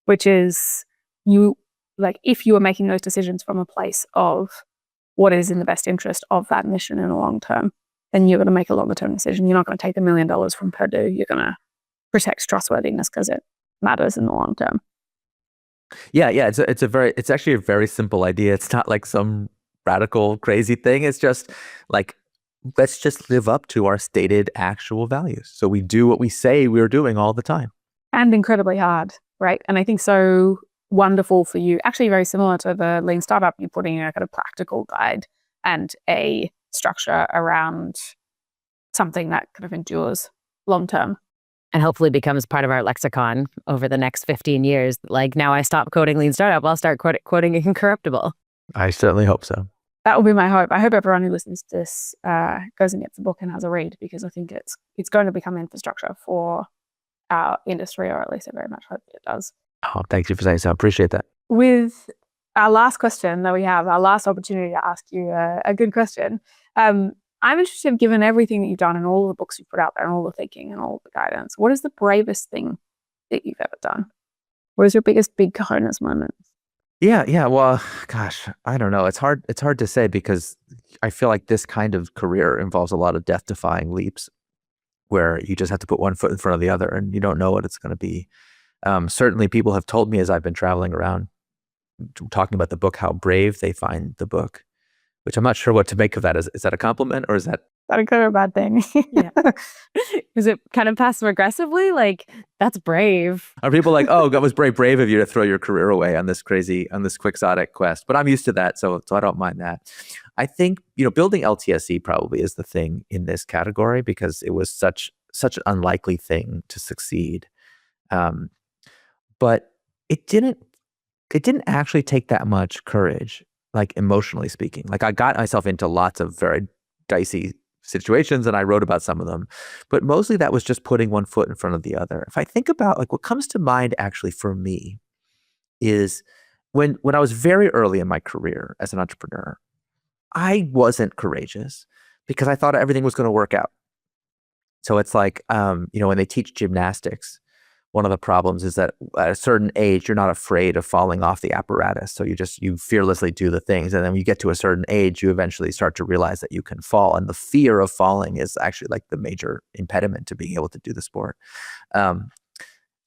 which is if you are making those decisions from a place of what is in the best interest of that mission in the long term, then you're going to make a longer term decision. You're not going to take $1 million from Purdue. You're going to protect trustworthiness because it matters in the long term. Yeah. It's actually a very simple idea. It's not like some radical, crazy thing. It's just like, let's just live up to our stated actual values. So we do what we say we're doing all the time. And incredibly hard, right? And I think so wonderful for you, actually very similar to the Lean Startup, you're putting a kind of practical guide and a structure around something that kind of endures long term. And hopefully becomes part of our lexicon over the next 15 years. Like, now I stop quoting Lean Startup, I'll start quoting Incorruptible. I certainly hope so. That will be my hope. I hope everyone who listens to this goes and gets the book and has a read, because I think it's going to become infrastructure for our industry, or at least I very much hope it does. Oh, thank you for saying so. I appreciate that. With our last question that we have, our last opportunity to ask you a good question. I'm interested, given everything that you've done and all the books you've put out there and all the thinking and all the guidance, what is the bravest thing that you've ever done? What is your biggest big cojones moment? Yeah. Well, gosh, I don't know. It's hard to say, because I feel like this kind of career involves a lot of death-defying leaps where you just have to put one foot in front of the other and you don't know what it's going to be. Certainly people have told me as I've been traveling around talking about the book, how brave they find the book, which I'm not sure what to make of that. Is that a compliment, or is that a good or bad thing? Yeah. Is it kind of passive aggressively? Like, that's brave. Are people like, oh, that was brave of you to throw your career away on this quixotic quest? But I'm used to that, so I don't mind that. I think, building LTSE probably is the thing in this category, because it was such an unlikely thing to succeed. But it didn't actually take that much courage, like emotionally speaking. Like, I got myself into lots of very dicey situations and I wrote about some of them, but mostly that was just putting one foot in front of the other. If I think about, like, what comes to mind actually for me is when I was very early in my career as an entrepreneur, I wasn't courageous because I thought everything was going to work out. So it's like, when they teach gymnastics, one of the problems is that at a certain age, you're not afraid of falling off the apparatus. So you fearlessly do the things. And then when you get to a certain age, you eventually start to realize that you can fall. And the fear of falling is actually like the major impediment to being able to do the sport.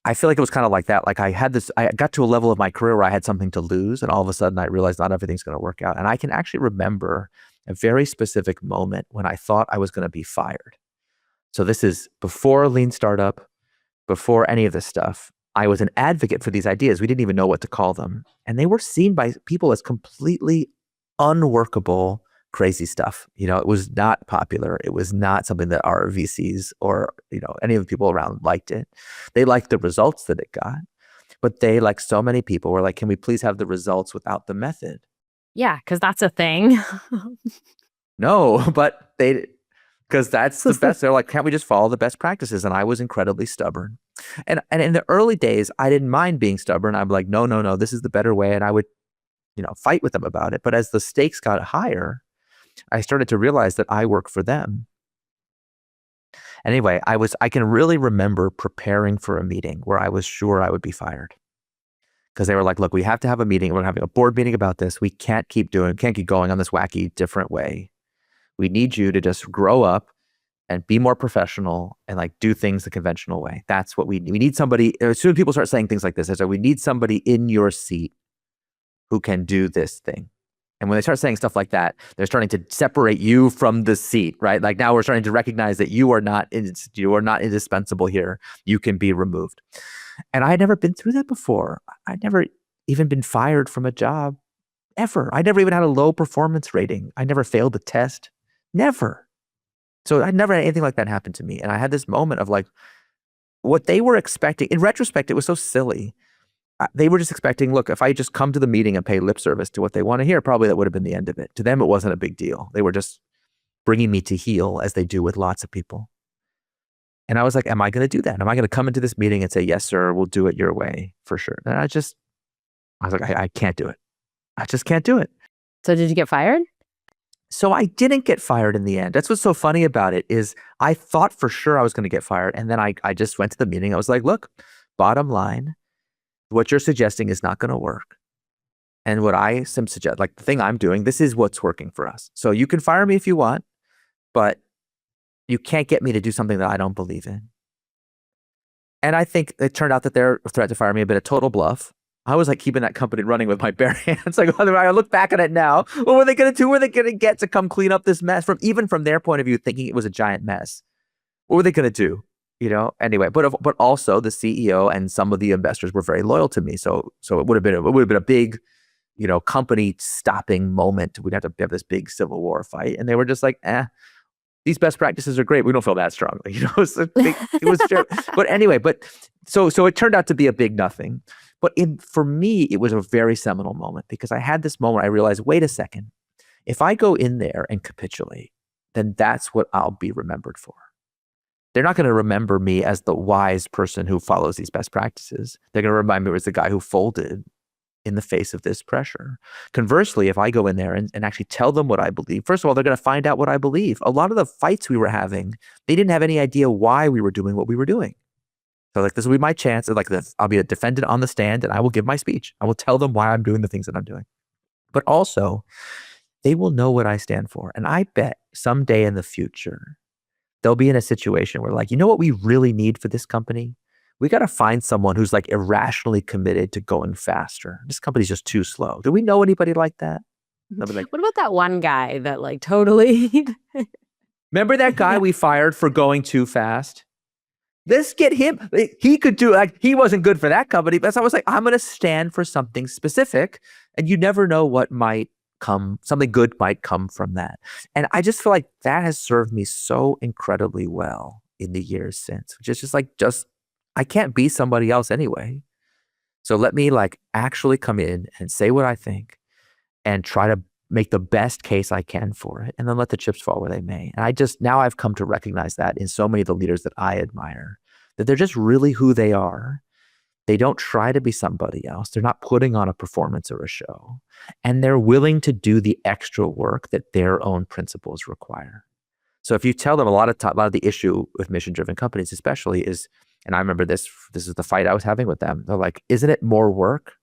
I feel like it was kind of like that. Like I got to a level of my career where I had something to lose, and all of a sudden I realized not everything's going to work out. And I can actually remember a very specific moment when I thought I was going to be fired. So this is before Lean Startup, before any of this stuff. I was an advocate for these ideas. We didn't even know what to call them. And they were seen by people as completely unworkable, crazy stuff. It was not popular. It was not something that our VCs or, any of the people around liked it. They liked the results that it got. But they, like so many people, were like, can we please have the results without the method? Yeah, because that's a thing. No, but because that's the best. They're like, can't we just follow the best practices? And I was incredibly stubborn. And in the early days, I didn't mind being stubborn. I'm like, no, this is the better way. And I would, fight with them about it. But as the stakes got higher, I started to realize that I work for them. Anyway, I can really remember preparing for a meeting where I was sure I would be fired. Because they were like, look, we have to have a meeting. We're having a board meeting about this. We can't keep going on this wacky, different way. We need you to just grow up and be more professional and like do things the conventional way. That's what we need. We need somebody, as soon as people start saying things like this, we need somebody in your seat who can do this thing. And when they start saying stuff like that, they're starting to separate you from the seat, right? Like now we're starting to recognize that you are not indispensable here. You can be removed. And I had never been through that before. I'd never even been fired from a job ever. I never even had a low performance rating. I never failed a test. Never. So I never had anything like that happen to me. And I had this moment of like, what they were expecting. In retrospect, it was so silly. They were just expecting, look, if I just come to the meeting and pay lip service to what they want to hear, probably that would have been the end of it. To them, it wasn't a big deal. They were just bringing me to heel as they do with lots of people. And I was like, am I going to do that? Am I going to come into this meeting and say, yes, sir, we'll do it your way for sure? And I was like, I can't do it. I just can't do it. So did you get fired? So I didn't get fired in the end. That's what's so funny about it is I thought for sure I was going to get fired. And then I just went to the meeting. I was like, look, bottom line, what you're suggesting is not going to work. And what I suggest, like the thing I'm doing, this is what's working for us. So you can fire me if you want, but you can't get me to do something that I don't believe in. And I think it turned out that their threat to fire me had been a total bluff. I was like keeping that company running with my bare hands. Like, I look back at it now. What were they going to do? Who were they going to get to come clean up this mess even from their point of view, thinking it was a giant mess? What were they going to do? Anyway, but also the CEO and some of the investors were very loyal to me. So it would have been a big, company stopping moment. We'd have to have this big civil war fight. And they were just like, these best practices are great. We don't feel that strongly. It was but anyway, so it turned out to be a big nothing. But for me, it was a very seminal moment because I had this moment. I realized, wait a second, if I go in there and capitulate, then that's what I'll be remembered for. They're not going to remember me as the wise person who follows these best practices. They're going to remind me as the guy who folded in the face of this pressure. Conversely, if I go in there and actually tell them what I believe, first of all, they're going to find out what I believe. A lot of the fights we were having, they didn't have any idea why we were doing what we were doing. So like, this will be my chance. Like this, I'll be a defendant on the stand and I will give my speech. I will tell them why I'm doing the things that I'm doing. But also, they will know what I stand for. And I bet someday in the future, they'll be in a situation where like, you know what we really need for this company? We got to find someone who's like irrationally committed to going faster. This company's just too slow. Do we know anybody like that? They'll be like, What about that one guy that like totally... remember that guy we fired for going too fast? Let's get him. He could do, like, he wasn't good for that company. But I was like, I'm going to stand for something specific. And you never know what might come, something good might come from that. And I just feel like that has served me so incredibly well in the years since, which is just I can't be somebody else anyway. So let me like actually come in and say what I think and try to make the best case I can for it and then let the chips fall where they may. And now I've come to recognize that in so many of the leaders that I admire, that they're just really who they are. They don't try to be somebody else. They're not putting on a performance or a show. And they're willing to do the extra work that their own principles require. So if you tell them a lot of the issue with mission-driven companies especially is, and I remember this is the fight I was having with them. They're like, isn't it more work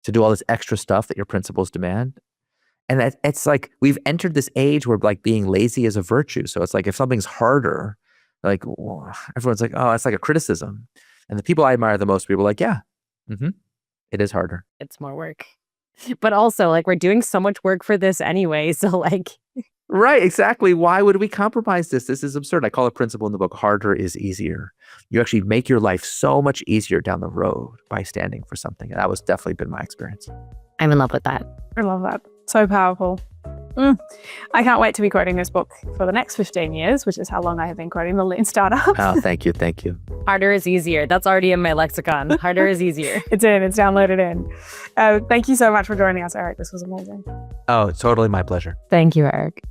to do all this extra stuff that your principles demand? And it's like, we've entered this age where like being lazy is a virtue. So it's like, if something's harder, like everyone's like, oh, it's like a criticism. And the people I admire the most, people are like, yeah, it is harder. It's more work. But also, like, we're doing so much work for this anyway. So, like, Right, exactly. Why would we compromise this? This is absurd. I call a principle in the book, harder is easier. You actually make your life so much easier down the road by standing for something. And that was definitely been my experience. I'm in love with that. I love that. So powerful. I can't wait to be quoting this book for the next 15 years, which is how long I have been quoting the Lean Startup. Oh, thank you. Thank you. Harder is easier. That's already in my lexicon. Harder is easier. It's downloaded in. Thank you so much for joining us, Eric. This was amazing. Oh, totally my pleasure. Thank you, Eric.